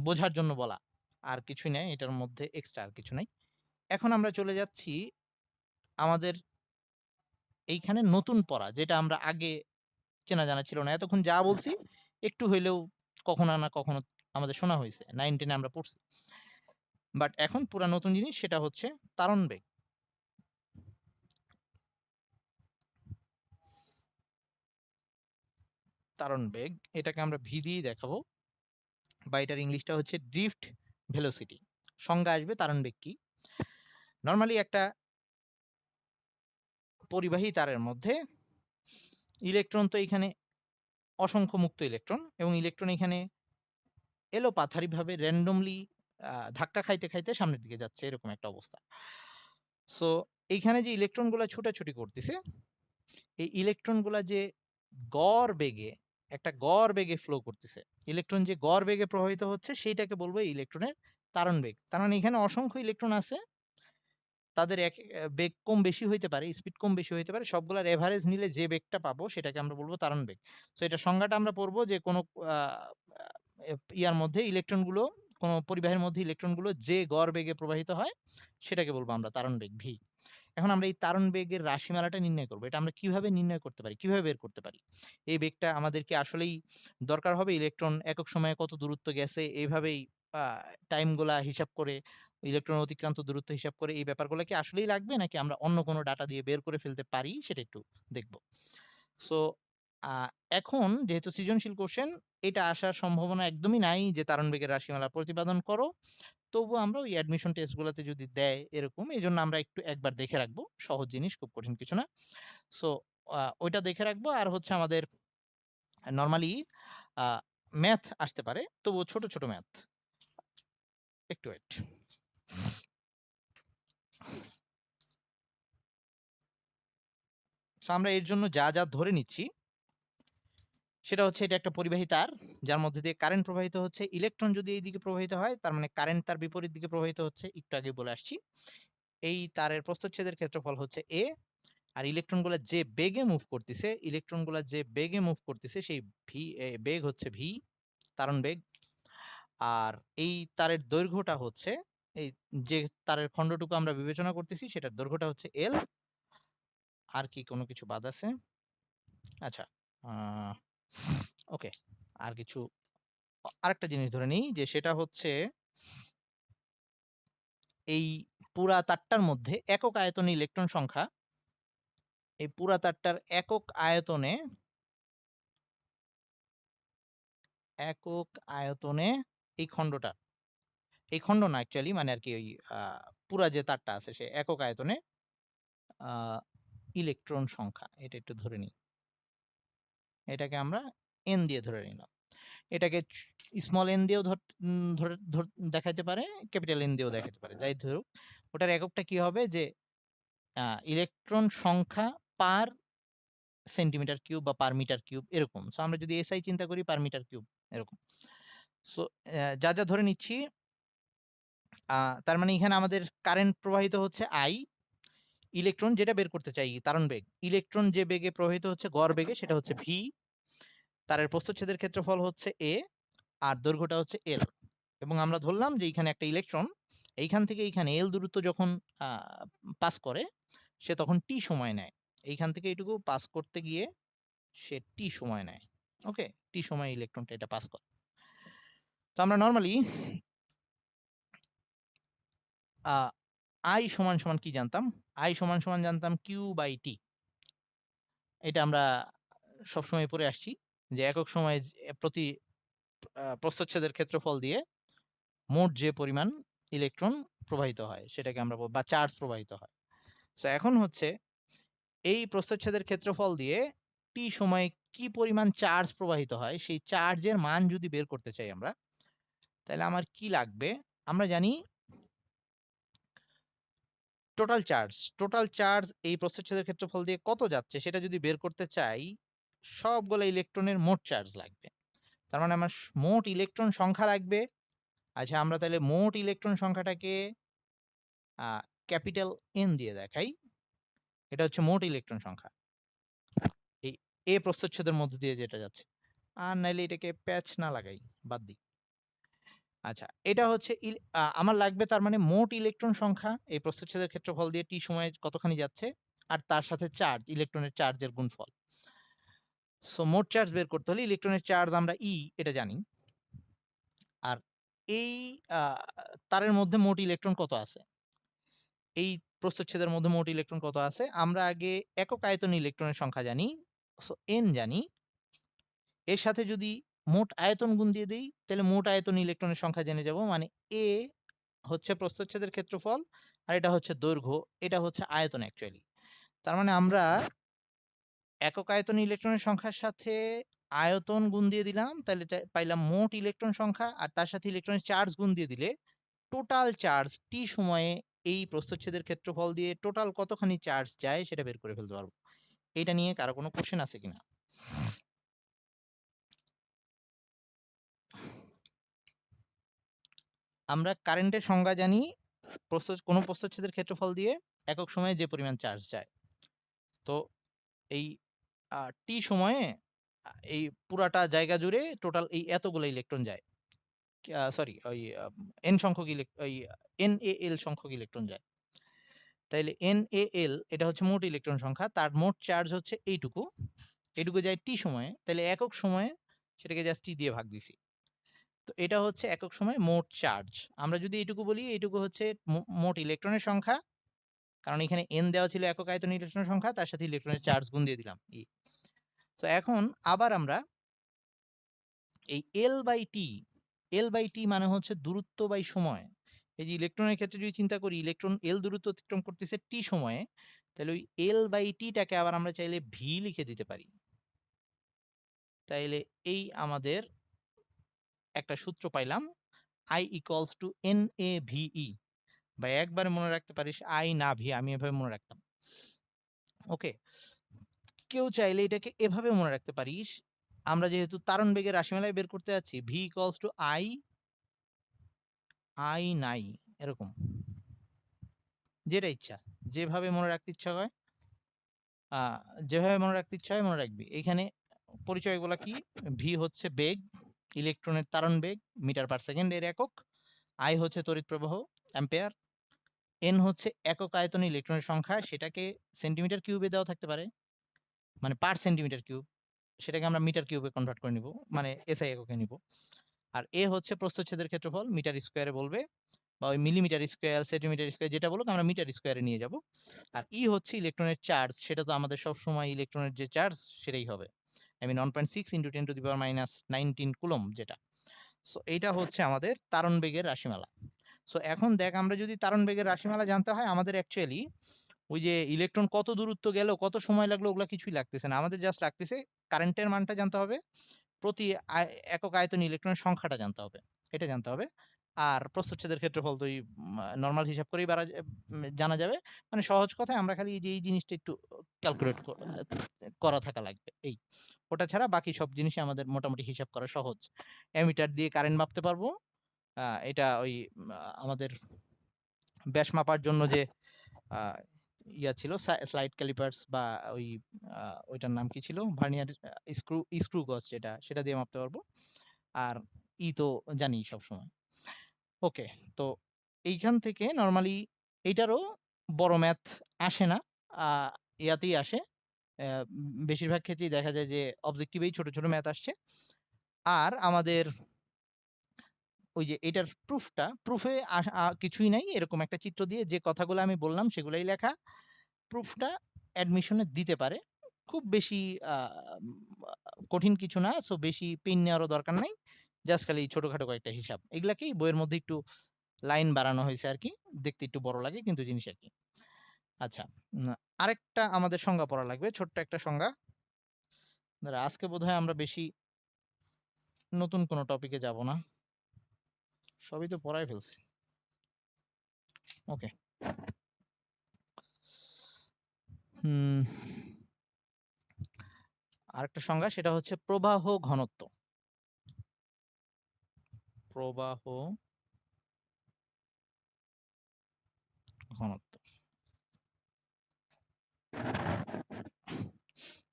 বোঝার জন্য বলা। আর কিছুই নাই, এটার মধ্যে এক্সট্রা আর কিছু নাই। এখন আমরা চলে যাচ্ছি আমাদের এইখানে নতুন পড়া, যেটা আমরা আগে চেনা জানা ছিল না। এতক্ষণ যা বলছি একটু হইলেও কখনো না কখনো আমাদের শোনা হইছে। 9-10 এ আমরা পড়ছি। বাট এখন পুরা নতুন জিনিস, সেটা হচ্ছে তারণ বেগ। তারণ বেগ এটাকে আমরা ভি দিয়েই দেখাবো, বা এটার ইংলিশটা হচ্ছে ড্রিফট ভেলোসিটি। সংজ্ঞা আসবে তারণ বেগ কি। নরমালি একটা পরিবাহী তারের মধ্যে ইলেকট্রন তো এখানে অসংখ্য মুক্ত ইলেকট্রন, এবং ইলেকট্রন এখানে এলোপাথারিভাবে র্যান্ডমলি ধাক্কা খাইতে খাইতে সামনের দিকে যাচ্ছে, এরকম একটা অবস্থা। সো এইখানে যে ইলেকট্রনগুলা ছুটাছুটি করতেছে, এই ইলেকট্রনগুলা যে গড় বেগে একটা গড় বেগে ফ্লো করতেছে, ইলেকট্রন যে গড় বেগে প্রবাহিত হচ্ছে সেইটাকে বলবো ইলেকট্রনের তারণ বেগ। তার মানে এখানে অসংখ্য ইলেকট্রন আছে, তাদের এক বেগ কম বেশি হইতে পারে, স্পিড কম বেশি হইতে পারে, সবগুলার এভারেজ নিলে যে বেগটা পাবো সেটাকে আমরা বলবো তারণ বেগ। সো এটা সংজ্ঞাটা আমরা পড়বো যে কোনো ইয়ার মধ্যে ইলেকট্রনগুলো, কোনো পরিবাহের মধ্যে ইলেকট্রনগুলো যে গড় বেগে প্রবাহিত হয় সেটাকে বলবো আমরা তারণ বেগ ভি। এখন আমরা এই তারণ বেগের রাশিমালাটা নির্ণয় করব। এটা আমরা কিভাবে নির্ণয় করতে পারি, কিভাবে বের করতে পারি? এই বেগটা আমাদের কি আসলেই দরকার হবে? ইলেকট্রন একক সময়ে কত দূরত্ব গেছে এইভাবেই টাইম গুলা হিসাব করে, ইলেকট্রন অতিক্রান্ত দূরত্ব হিসাব করে এই ব্যাপারগুলো কি আসলেই লাগবে, নাকি আমরা অন্য কোনো ডাটা দিয়ে বের করে ফেলতে পারি সেটা একটু দেখব। সো আ এখন যেহেতু সৃজনশীল কোশ্চেন, এটা আসার সম্ভাবনা একদমই নাই যে তারণ বেগের রাশিমালা প্রতিপাদন করো। তবুও আমরা ওই অ্যাডমিশন টেস্ট গুলাতে যদি দেয় এরকম, এজন্য আমরা একটু একবার দেখে রাখবো। সহজ জিনিস, খুব কঠিন কিছু না। সো ওইটা দেখে রাখবো। আর হচ্ছে আমাদের নরমালি আ ম্যাথ আসতে পারে। তবুও ছোট, ছোট ম্যাথ। একটু ওয়েট। সো আমরা এর জন্য যা, যা ধরে নিচ্ছি সেটা হচ্ছে, এটা একটা পরিবাহী তার যার মধ্যে দিয়ে কারেন্ট প্রবাহিত হচ্ছে। ইলেকট্রন যদি এইদিকে প্রবাহিত হয় তার মানে কারেন্ট তার বিপরীত দিকে প্রবাহিত হচ্ছে। একটু আগে বলে আসছি। এই তারের প্রস্থচ্ছেদের ক্ষেত্রফল হচ্ছে a। আর ইলেকট্রনগুলা যে বেগে মুভ করতেছে সেই বেগ হচ্ছে v, তারণ বেগ। আর এই তারের দৈর্ঘ্যটা হচ্ছে, এই যে তারের খণ্ডটুকু আমরা বিবেচনা করতেছি সেটার দৈর্ঘ্যটা হচ্ছে l। আর কি কোনো কিছু বাদ আছে? আচ্ছা, ওকে। আর কিছু, আরেকটা জিনিস ধরে নিই যে সেটা হচ্ছে এই পুরা তারটার মধ্যে একক আয়তনে ইলেকট্রন সংখ্যা, এই পুরা তারটার একক আয়তনে এই খণ্ডটা, এই খণ্ড না অ্যাকচুয়ালি, মানে আরকি ওই আ পুরা যে তারটা আছে সে একক আয়তনে আ ইলেকট্রন সংখ্যা, এটা একটু ধরে নিই। এটাকে আমরা n দিয়ে ধরে নিলাম। এটাকে স্মল n দিয়েও দেখাইতে পারে, ক্যাপিটাল N দিয়েও দেখাইতে পারে। যাই ধরুক, ওটার এককটা কি হবে যে ইলেকট্রন সংখ্যা পার সেন্টিমিটার কিউব বা পার মিটার কিউব এরকম। সো আমরা যদি SI চিন্তা করি পার মিটার কিউব এরকম। সো যা, যা ধরে নিচ্ছি, আ তার মানে এখানে আমাদের কারেন্ট প্রবাহিত হচ্ছে I, ইলেকট্রন যেটা বের করতে চাই তারণ বেগ। ইলেকট্রন যে বেগে প্রবাহিত হচ্ছে গড় বেগে সেটা হচ্ছে v, তারের প্রস্থচ্ছেদের ক্ষেত্রফল হচ্ছে a, আর দৈর্ঘ্যটা হচ্ছে l। এবং আমরা ধরলাম যে এইখানে একটা ইলেকট্রন এইখান থেকে এইখানে l দূরত্ব যখন আ পাস করে সে তখন t সময় নেয়। এইখান থেকে এইটুকু পাস করতে গিয়ে সে t সময় নেয়। ওকে? t সময় ইলেকট্রনটা এটা পাস করে। তো আমরা নরমালি আ I সমান কি জানতাম? I সমান জানতাম Q/T। এটা আমরা সবসময় পড়ে আসছি যে একক সময়ে প্রতি প্রস্থচ্ছেদের ক্ষেত্রফল দিয়ে মোট যে পরিমাণ ইলেকট্রন প্রবাহিত হয় সেটাকে আমরা বা চার্জ প্রবাহিত হয়। সো এখন হচ্ছে এই প্রস্থচ্ছেদের ক্ষেত্রফল দিয়ে T সময়ে কি পরিমাণ চার্জ প্রবাহিত হয় সেই চার্জের মান যদি বের করতে চাই আমরা, তাহলে আমার কি লাগবে? আমরা জানি টোটাল চার্জ এই প্রস্থচ্ছেদের ক্ষেত্রফল দিয়ে কত যাচ্ছে সেটা যদি বের করতে চাই, সবগুলা ইলেকট্রনের মোট চার্জ লাগবে। তার মানে আমার মোট ইলেকট্রন সংখ্যা লাগবে। আচ্ছা, আমরা তাহলে মোট ইলেকট্রন সংখ্যাটাকে আ ক্যাপিটাল N দিয়ে দেখাই। এটা হচ্ছে মোট ইলেকট্রন সংখ্যা। এই A প্রস্থচ্ছেদের মধ্য দিয়ে যেটা যাচ্ছে। আর নাইলে এটাকে প্যাচ না লাগাই, বাদ দিই। আচ্ছা, এটা হচ্ছে আমার লাগবে তার মানে মোট ইলেকট্রন সংখ্যা এই প্রস্থচ্ছেদের ক্ষেত্রফল দিয়ে T সময়ে কতখানি যাচ্ছে আর তার সাথে চার্জ, ইলেকট্রনের চার্জের গুণফল। সো মোট চার্জ বের করতে হলে ইলেকট্রনের চার্জ আমরা এটা জানি। আর এই আ তারের মধ্যে মোট ইলেকট্রন কত আছে? এই প্রস্থচ্ছেদের মধ্যে মোট ইলেকট্রন কত আছে? আমরা আগে একক আয়তনে ইলেকট্রনের সংখ্যা জানি। সো N জানি। এর সাথে যদি মোট আয়তন গুণ দিয়ে দেই, তাহলে মোট আয়তনে ইলেকট্রনের সংখ্যা জেনে যাব। মানে A হচ্ছে প্রস্থচ্ছেদের ক্ষেত্রফল আর এটা হচ্ছে দৈর্ঘ্য, এটা হচ্ছে আয়তন অ্যাকচুয়ালি। তার মানে আমরা একক আয়তনে ইলেকট্রনের সংখ্যার সাথে আয়তন গুণ দিয়ে দিলাম, তাহলে পাইলাম মোট ইলেকট্রন সংখ্যা আর তার সাথে ইলেকট্রনের চার্জ গুণ দিয়ে দিলে টোটাল চার্জ T সময়ে এই প্রস্থচ্ছেদের ক্ষেত্রফল দিয়ে টোটাল কতখানি চার্জ যায় সেটা বের করে ফেলতে পারব। এটা নিয়ে কারো কোনো কোয়েশ্চেন আছে কিনা? আমরা কারেন্টের সংজ্ঞা জানি কোন প্রস্থচ্ছেদের ক্ষেত্রফল দিয়ে একক সময়ে যে পরিমাণ চার্জ যায়। তো এই T সময়ে এই পুরাটা জায়গা জুড়ে টোটাল এই এতগুলা ইলেকট্রন যায়। সরি ওই N সংখ্যক ওই NaL সংখ্যক ইলেকট্রন যায়। তাইলে NaL এটা হচ্ছে মোট ইলেকট্রন সংখ্যা। তার মোট চার্জ হচ্ছে এইটুকু। এটুকু যায় T সময়ে। তাইলে একক সময়ে সেটাকে জাস্ট T দিয়ে ভাগ দিছি। তো এটা হচ্ছে একক সময়ে মোট চার্জ। আমরা যদি এইটুকু বলি, এইটুকু হচ্ছে মোট ইলেকট্রনের সংখ্যা। কারণ এখানে N দেওয়া ছিল একক আয়তন ইলেকট্রনের সংখ্যা, তার সাথে ইলেকট্রনের চার্জ গুণ দিয়ে দিলাম E। তো এখন আবার আমরা এই L/T মানে হচ্ছে দূরত্ব বাই সময়। এই যে ইলেকট্রনের ক্ষেত্রে যদি চিন্তা করি, ইলেকট্রন L দূরত্ব অতিক্রম করতেছে T সময়ে, তাহলে ওই L/T টাকে আবার আমরা চাইলে V লিখে দিতে পারি। তাইলে এই আমাদের একটা সূত্র পাইলাম, I = NaVe। বা একবারে মনে রাখতে পারিস I না V, আমি এভাবে মনে রাখতাম। ওকে? কেউ চাইলে এটাকে এভাবে মনে রাখতে পারিস। আমরা যেহেতু তারণ বেগের রাশিমালায় বের করতে যাচ্ছি, V = I নাই, এরকম। যেটা ইচ্ছা। যেভাবে মনে রাখতে ইচ্ছা হয়, আ যেভাবে মনে রাখতে ইচ্ছা হয় মনে রাখবি। এইখানে পরিচয়গুলা কি? V হচ্ছে বেগ, ইলেকট্রনের তাড়ন বেগ মিটার/সেকেন্ড এর একক। I হচ্ছে তড়িৎ প্রবাহ অ্যাম্পিয়ার। N হচ্ছে একক আয়তনে ইলেকট্রনের সংখ্যা, সেটাকে সেন্টিমিটার কিউবে দেওয়া থাকতে পারে। মানে পার সেন্টিমিটার কিউব। সেটাকে আমরা মিটার কিউবে কনভার্ট করে নিব। মানে SI এককে নিব। আর A হচ্ছে প্রস্থচ্ছেদের ক্ষেত্রফল, মিটার স্কয়ারে বলবে বা ওই মিলিমিটার স্কয়ার, সেন্টিমিটার স্কয়ার যেটা বলুক আমরা মিটার স্কয়ারে নিয়ে যাব। আর E হচ্ছে ইলেকট্রনের চার্জ, সেটা তো আমাদের সবসময় ইলেকট্রনের যে চার্জ সেটাই হবে। I mean 1.6 × 10⁻⁹ কুলম্ব যেটা। সো এইটা হচ্ছে আমাদের তাড়ন বেগের রাশিমালা। সো এখন দেখ, আমরা যদি তাড়ন বেগের রাশিমালা জানতে হয়, আমাদের অ্যাকচুয়ালি ওই যে ইলেকট্রন কত দূরত্ব গেল, কত সময় লাগলো, ওগুলা কিছুই লাগতেছে না। আমাদের জাস্ট লাগতেছে কারেন্টের মানটা জানতে হবে। প্রতি একক আয়তনে ইলেকট্রনের সংখ্যাটা জানতে হবে। এটা জানতে হবে। আর প্রস্থচ্ছেদের ক্ষেত্রফল তো ওই নরমাল হিসাব করেই জানা যাবে। মানে সহজ কথায় আমরা খালি এই যে এই জিনিসটা একটু ক্যালকুলেট করা থাকা লাগবে এই। ওটা ছাড়া বাকি সব জিনিসই আমাদের মোটামুটি হিসাব করা সহজ। অ্যামিটার দিয়ে কারেন্ট মাপতে পারবো। এটা ওই আমাদের ব্যাস মাপার জন্য যে আ ছিল স্লাইড ক্যালিপার্স বা ওই আ ওইটার নাম কি ছিল? ভার্নিয়ার স্ক্রু গজ যেটা, সেটা দিয়ে মাপতে পারবো। আর তো জানি সবসময়। ওকে, তো এইখান থেকে নরমালি এইটারও বড় ম্যাথ আসে না। আ ইয়াতেই আসে। বেশিরভাগ ক্ষেত্রেই দেখা যায় যে অবজেক্টিভেই ছোট, ছোট ম্যাথ আসছে। আর আমাদের ওই যে এটার প্রুফে কিছুই নাই, এরকম একটা চিত্র দিয়ে যে কথাগুলো আমি বললাম সেগুলাই লেখা। প্রুফটা অ্যাডমিশনে দিতে পারে। খুব বেশি আ কঠিন কিছু না। সো বেশি পেইন নেওয়ারও দরকার নাই। জাস্ট খালি ছোটখাটো কয়েকটা হিসাব। এগুলাকেই বইয়ের মধ্যে একটু লাইন বাড়ানো হইছে আরকি। দেখতে একটু বড় লাগে কিন্তু জিনিস একই। আচ্ছা, উম আরেকটা আমাদের সংজ্ঞা পড়া লাগবে। ছোট্ট একটা সংজ্ঞা। দাঁড়া, আজকে বোধহয় আমরা বেশি নতুন কোনো টপিকে যাব না। সবই তো পড়ায় ফেলছি। ওকে। হুম, আরেকটা সংজ্ঞা সেটা হচ্ছে প্রবাহ ঘনত্ব। প্রবাহ ঘনত্ব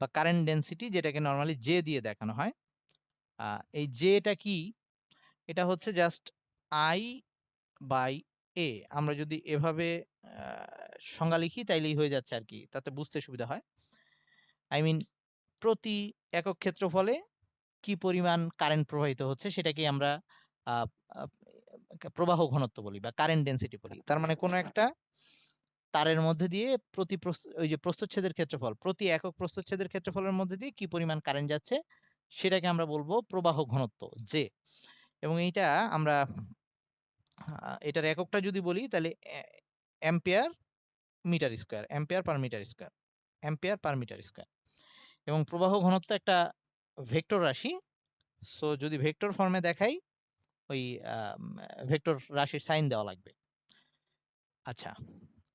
বা কারেন্ট ডেনসিটি, যেটাকে নরমালি J দিয়ে দেখানো হয়। এই J টা কি? এটা হচ্ছে জাস্ট I/A। আমরা যদি এভাবে আ সংজ্ঞা লিখি তাইলেই হয়ে যাচ্ছে আরকি। তাতে বুঝতে সুবিধা হয়। আই মিন প্রতি একক ক্ষেত্রফলে কি পরিমাণ কারেন্ট প্রবাহিত হচ্ছে সেটাকেই আমরা আ আ প্রবাহ ঘনত্ব বলি বা কারেন্ট ডেনসিটি বলি। তার মানে কোন একটা তারের মধ্যে দিয়ে ওই যে প্রস্থচ্ছেদের ক্ষেত্রফল, প্রতি একক প্রস্থচ্ছেদের ক্ষেত্রফলের মধ্যে দিয়ে কি পরিমাণ কারেন্ট যাচ্ছে সেটাকে আমরা বলবো প্রবাহ ঘনত্ব, জে। এবং এইটা আমরা এটার এককটা যদি বলি তাহলে ampere metre square, ampere per metre square, ampere per metre square. এবং প্রবাহ ঘনত্ব একটা ভেক্টর রাশি। সো যদি ভেক্টর ফর্মে দেখাই, ওই ভেক্টর রাশির সাইন দেওয়া লাগবে। আচ্ছা,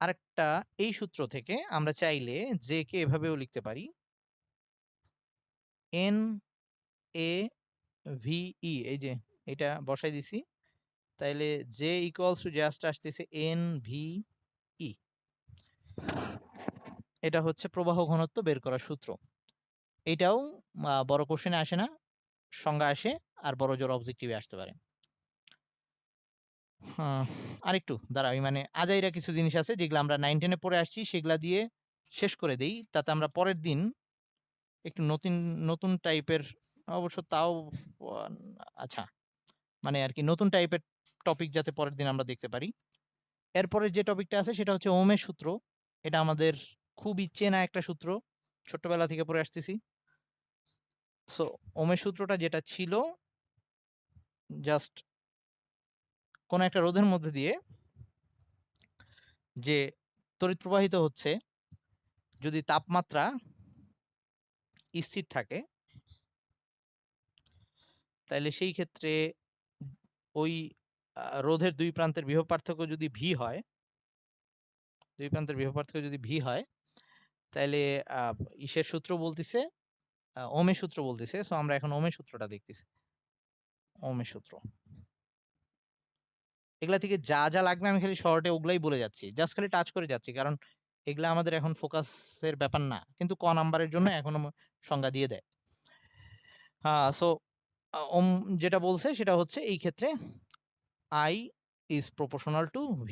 আরেকটা, এই সূত্র থেকে আমরা চাইলে জে কে এভাবেও লিখতে পারি, এন এ ভি ই। এই যে এটা বসাই দিছি, তাইলে জে ইকুয়ালস টু জাস্ট আসতেছে এন ভি ই। এটা হচ্ছে প্রবাহ ঘনত্ব বের করার সূত্র। এটাও বড় কোশ্চেনে আসে না, সংজ্ঞা আসে আর বড় জোর অবজেক্টিভে আসতে পারে। হ্যাঁ, আরেকটু দাঁড়া, আমি মানে আজাইরা কিছু জিনিস আছে যেগুলো আমরা 9-10 এ পড়ে আসছি, সেগুলা দিয়ে শেষ করে দেই। তাতে আমরা পরের দিন একটু নতুন টাইপের, অবশ্য তাও আ আচ্ছা, মানে আরকি নতুন টাইপের টপিক যাতে পরের দিন আমরা দেখতে পারি। এরপরের যে টপিকটা আছে সেটা হচ্ছে ওহমের সূত্র। এটা আমাদের খুবই চেনা একটা সূত্র। ছোট্টবেলা থেকে পড়ে আসতেছি। সো ওহমের সূত্রটা যেটা ছিল, জাস্ট কোন একটা রোধের মধ্যে দিয়ে যে তড়িৎ প্রবাহিত হচ্ছে, যদি তাপমাত্রা স্থির থাকে তাইলে সেই ক্ষেত্রে ওই রোধের ২ প্রান্তের বিভব পার্থক্য যদি V হয়, ২ প্রান্তের বিভব পার্থক্য যদি V হয়, তাইলে আ ইসের সূত্র বলতিছে, ওহমের সূত্র বলতিছে। সো আমরা এখন ওহমের সূত্রটা দেখতেছি। ওহমের সূত্র। এগুলা থেকে যা লাগবে আমি খালি শর্টে ওগুলাই বলে যাচ্ছি। জাস্ট খালি টাচ করে যাচ্ছি। কারণ এগুলা আমাদের এখন ফোকাসের ব্যাপার না। কিন্তু ক নাম্বারের জন্য এখনো সংজ্ঞা দিয়ে দেয়। সো ওম যেটা বলছে সেটা হচ্ছে এই ক্ষেত্রে I is proportional to V।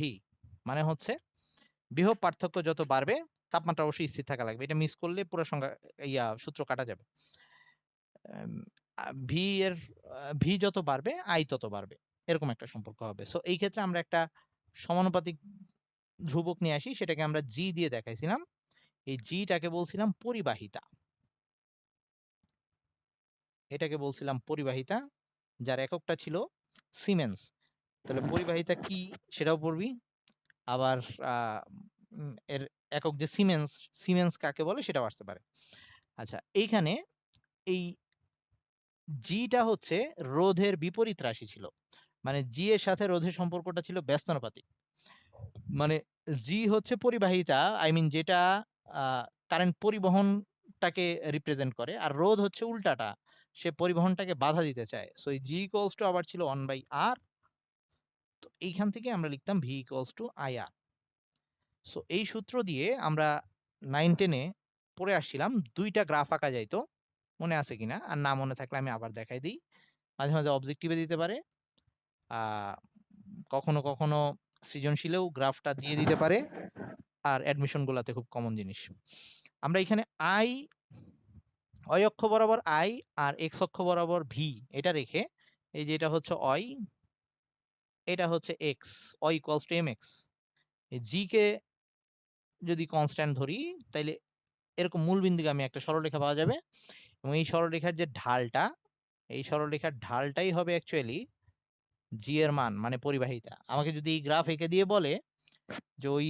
মানে হচ্ছে বিভব পার্থক্য যত বাড়বে তাপমাত্রা অবশ্যই স্থির থাকা লাগবে। এটা মিস করলে পুরো সংজ্ঞা সূত্র কাটা যাবে। এম ভি এর ভি যত বাড়বে আই তত বাড়বে। এরকম একটা সম্পর্ক হবে। সো এই ক্ষেত্রে আমরা একটা সমানুপাতিক ধ্রুবক নিয়ে আসি, সেটাকে আমরা জি দিয়ে দেখাইছিলাম। এই জি টাকে বলছিলাম পরিবাহিতা। এটাকে বলছিলাম পরিবাহিতা, যার এককটা ছিল সিমেন্স। তাহলে পরিবাহিতা কি সেটাও পড়বি। আবার আ এর একক যে সিমেন্স, সিমেন্স কাকে বলে সেটাও আসতে পারে। আচ্ছা, এইখানে এই জি টা হচ্ছে রোধের বিপরীত রাশি ছিল। মানে জি এর সাথে রোধের সম্পর্কটা ছিল ব্যস্তানুপাতিক। মানে জি হচ্ছে পরিবাহিতা, আই মিন যেটা আ কারেন্ট পরিবহনটাকে রিপ্রেজেন্ট করে। আর রোধ হচ্ছে উল্টাটা। সে পরিবহনটাকে বাধা দিতে চায়। সো এই জি ইকুয়ালস টু আবার ছিল 1/R। তো এইখান থেকে আমরা লিখতাম V equals to IR। So এই সূত্র দিয়ে আমরা 9-10 এ পড়ে আসছিলাম। ২ টা গ্রাফ আঁকা যাইত। মনে আছে কিনা? আর না মনে থাকলে আমি আবার দেখাই দেই। মাঝে অবজেক্টিভে দিতে পারে। আ কখনো সৃজনশীলেও গ্রাফটা দিয়ে দিতে পারে। আর অ্যাডমিশন গুলাতে খুব কমন জিনিস। আমরা এখানে অক্ষ বরাবর I আর X অক্ষ বরাবর V এটা রেখে, এই যে এটা হচ্ছে এটা হচ্ছে x, y equals to mx। এই g কে যদি কনস্ট্যান্ট ধরি তাইলে এরকম মূলবিন্দুগামী একটা সরলরেখা পাওয়া যাবে এবং এই সরলরেখার যে ঢালটা, এই সরলরেখার ঢালটাই হবে অ্যাকচুয়ালি g এর মান মানে পরিবাহিতা। আমাকে যদি এই গ্রাফ এঁকে দিয়ে বলে যে ওই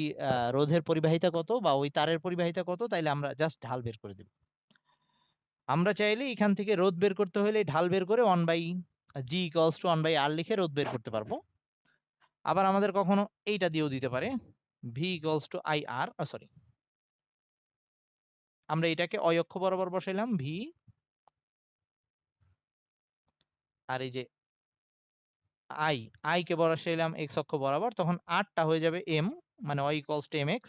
রোধের পরিবাহিতা কত বা ওই তারের পরিবাহিতা কত, তাইলে আমরা জাস্ট ঢাল বের করে দেব। আমরা চাইলে এখান থেকে রোধ বের করতে হলে ঢাল বের করে 1/g=1/r লিখে রোধ বের করতে পারবো। আবার আমাদের কখনো এইটা দিয়েও দিতে পারে, v=ir, সরি, আমরা এটাকে অয় অক্ষ বরাবর বসাইলাম v, আর এই যে i কে বসাইলাম x অক্ষ বরাবর, তখন r টা হয়ে যাবে m, মানে y=mx।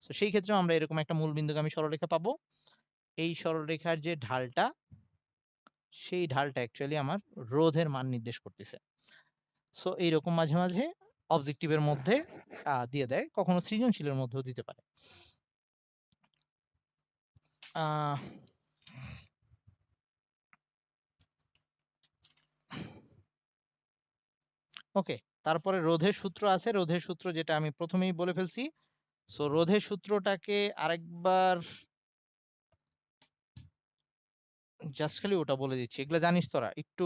তো সেই ক্ষেত্রে আমরা এরকম একটা মূলবিন্দুগামী সরলরেখা পাবো। এই সরলরেখার যে ঢালটা, সেই ঢালটা অ্যাকচুয়ালি আমার রোধের মান নির্দেশ করতেছে। সো এইরকম মাঝে মাঝে অবজেক্টিভের মধ্যে দিয়ে দেয়, কখনো সৃজনশীলের মধ্যেও দিতে পারে। ওকে, তারপরে রোধের সূত্র আছে। রোধের সূত্র যেটা আমি প্রথমেই বলে ফেলছি। সো রোধের সূত্রটাকে আরেকবার জাস্ট খালি ওটা বলে দিচ্ছি, এগুলা জানিস তোরা, একটু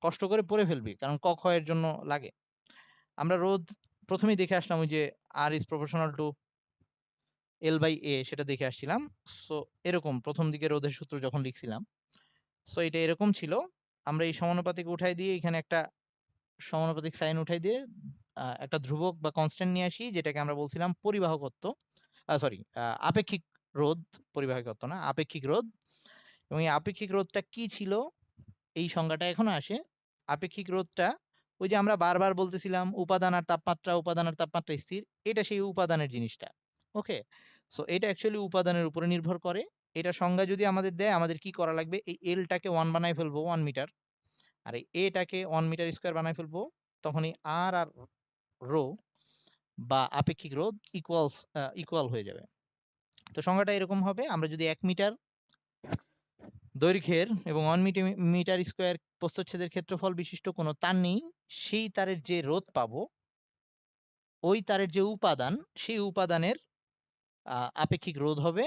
কষ্ট করে পড়ে ফেলবি কারণ ক খ এর জন্য লাগে। আমরা রোধ প্রথমেই দেখে আসলাম, ওই যে R is proportional to L/A, সেটা দেখে আসছিলাম। সো এরকম প্রথম দিকে রোধের সূত্র যখন লিখছিলাম, সো এটা এরকম ছিল। আমরা এই সমানুপাতিক উঠাই দিয়ে এখানে একটা সমানুপাতিক সাইন উঠাই দিয়ে একটা ধ্রুবক বা কনস্ট্যান্ট নিয়ে আসি, যেটাকে আমরা বলছিলাম পরিবাহকত্ব, সরি, আপেক্ষিক রোধ, পরিবাহকত্ব না, আপেক্ষিক রোধ। এবং এই আপেক্ষিক রোধটা কি ছিল, এই সংজ্ঞাটা এখনো আসে। আপেক্ষিক রোধটা ওই যে আমরা বারবার বলতেছিলাম উপাদান আর তাপমাত্রা, উপাদান আর তাপমাত্রা স্থির, এটা সেই উপাদানের জিনিসটা। ওকে, সো এটা অ্যাকচুয়ালি উপাদানের উপরে নির্ভর করে। এটা সংজ্ঞা যদি আমাদের দেয়, আমাদের কি করা লাগবে, এই এলটাকে 1 বানাই ফেলবো, 1 মিটার, আর এই এটাকে 1 মিটার স্কয়ার বানাই ফেলবো। তখন এই আর আর রো বা আপেক্ষিক রোধ ইকুয়াল হয়ে যাবে। তো সংজ্ঞাটা এরকম হবে, আমরা যদি 1 মিটার দৈর্ঘ্যের এবং 1 মিটার স্কয়ার প্রস্থচ্ছেদের ক্ষেত্রফল বিশিষ্ট কোনো তার নেই, সেই তারের যে রোধ পাবো, ওই তারের যে উপাদান, সেই উপাদানের আপেক্ষিক রোধ হবে।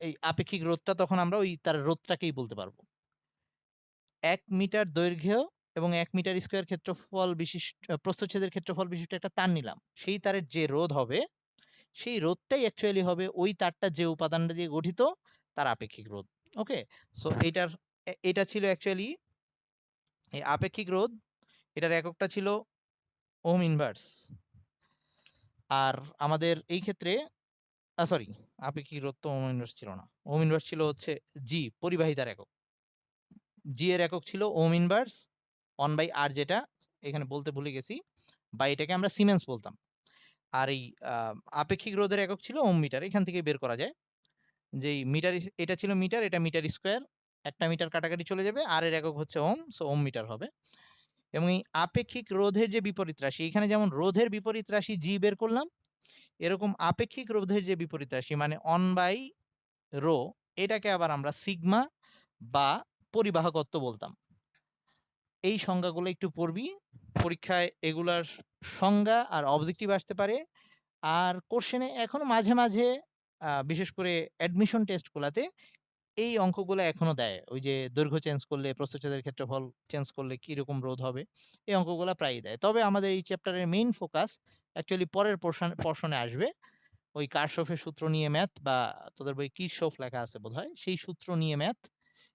এই আপেক্ষিক রোধটা তখন আমরা ওই তারের রোধটাকেই বলতে পারবো। 1 মিটার দৈর্ঘ্য এবং 1 মিটার স্কয়ার ক্ষেত্রফল বিশিষ্ট প্রস্থচ্ছেদের ক্ষেত্রফল বিশিষ্ট একটা তার নিলাম। সেই তারের যে রোধ হবে, সেই রোধটাই অ্যাকচুয়ালি হবে ওই তারটা যে উপাদানটা দিয়ে গঠিত, তার আপেক্ষিক রোধ। ওকে, সো এটা ছিল অ্যাকচুয়ালি এই আপেক্ষিক রোধ। এটার এককটা ছিল ওহম ইনভার্স। আর আমাদের এই ক্ষেত্রে সরি, আপেক্ষিক রোধ তো ওহম ইনভার্স ছিল না। ওহম ইনভার্স ছিল হচ্ছে জি, পরিবাহিতার একক। জি এর একক ছিল ওহম ইনভার্স 1/r, যেটা এখানে বলতে ভুলে গেছি, বা এটাকে আমরা সিমেন্স বলতাম। আর এই আপেক্ষিক রোধের একক ছিল ওহম মিটার। এখান থেকে বের করা যায় যে মিটার, এটা ছিল মিটার, এটা মিটার স্কয়ার, একটা মিটার কাটাকাটি চলে যাবে, আর এর একক হচ্ছে ওহম, সো ওহম মিটার হবে। এবং এই আপেক্ষিক রোধের যে বিপরীত রাশি, এখানে যেমন রোধের বিপরীত রাশি জি বের করলাম, এরকম আপেক্ষিক রোধের যে বিপরীত রাশি মানে 1/ρ, এটাকে আবার আমরা সিগমা বা পরিবাহকত্ব বলতাম। এই সংজ্ঞাগুলো একটু পড়বি, পরীক্ষায় এগুলার সংজ্ঞা আর অবজেক্টিভ আসতে পারে। আর কোশ্চেনে এখনো মাঝে মাঝে বিশেষ করে অ্যাডমিশন টেস্টগুলাতে এই অঙ্কগুলো এখনো দেয়। ওই যে দৈর্ঘ্য চেঞ্জ করলে প্রস্থচ্ছেদের ক্ষেত্রফল চেঞ্জ করলে কিরকম রোধ হবে, এই অঙ্কগুলা প্রায়ই দেয়। তবে আমাদের এই চ্যাপ্টারের মেইন ফোকাস অ্যাকচুয়ালি পরের পোরশনে আসবে। ওই কারশফের সূত্র নিয়ে ম্যাথ, বা তোদের বই কিরশফ লেখা আছে বোধহয়, সেই সূত্র নিয়ে ম্যাথ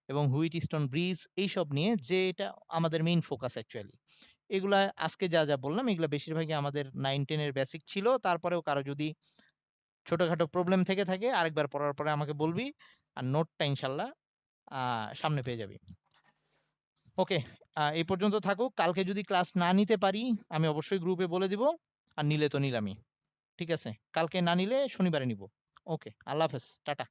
এবং হুইটস্টোন ব্রিজ, এইসব নিয়ে, যে এটা আমাদের মেইন ফোকাস অ্যাকচুয়ালি। এগুলা আজকে যা যা বললাম, এগুলা বেশিরভাগই আমাদের 9-10 এর বেসিক ছিল। তারপরেও কারো যদি ছোটখাটো প্রবলেম থেকে থাকে আরেকবার পড়ার পরে আমাকে বলবি, আর নোটটা ইনশাল্লাহ সামনে পেয়ে যাবি। ওকে, এই পর্যন্ত থাকুক। কালকে যদি ক্লাস না নিতে পারি, আমি অবশ্যই গ্রুপে বলে দিব, আর নিলে তো নিলামই। ঠিক আছে, কালকে না নিলে শনিবারে নিব। ওকে, আল্লাহ হাফেজ, টাটা।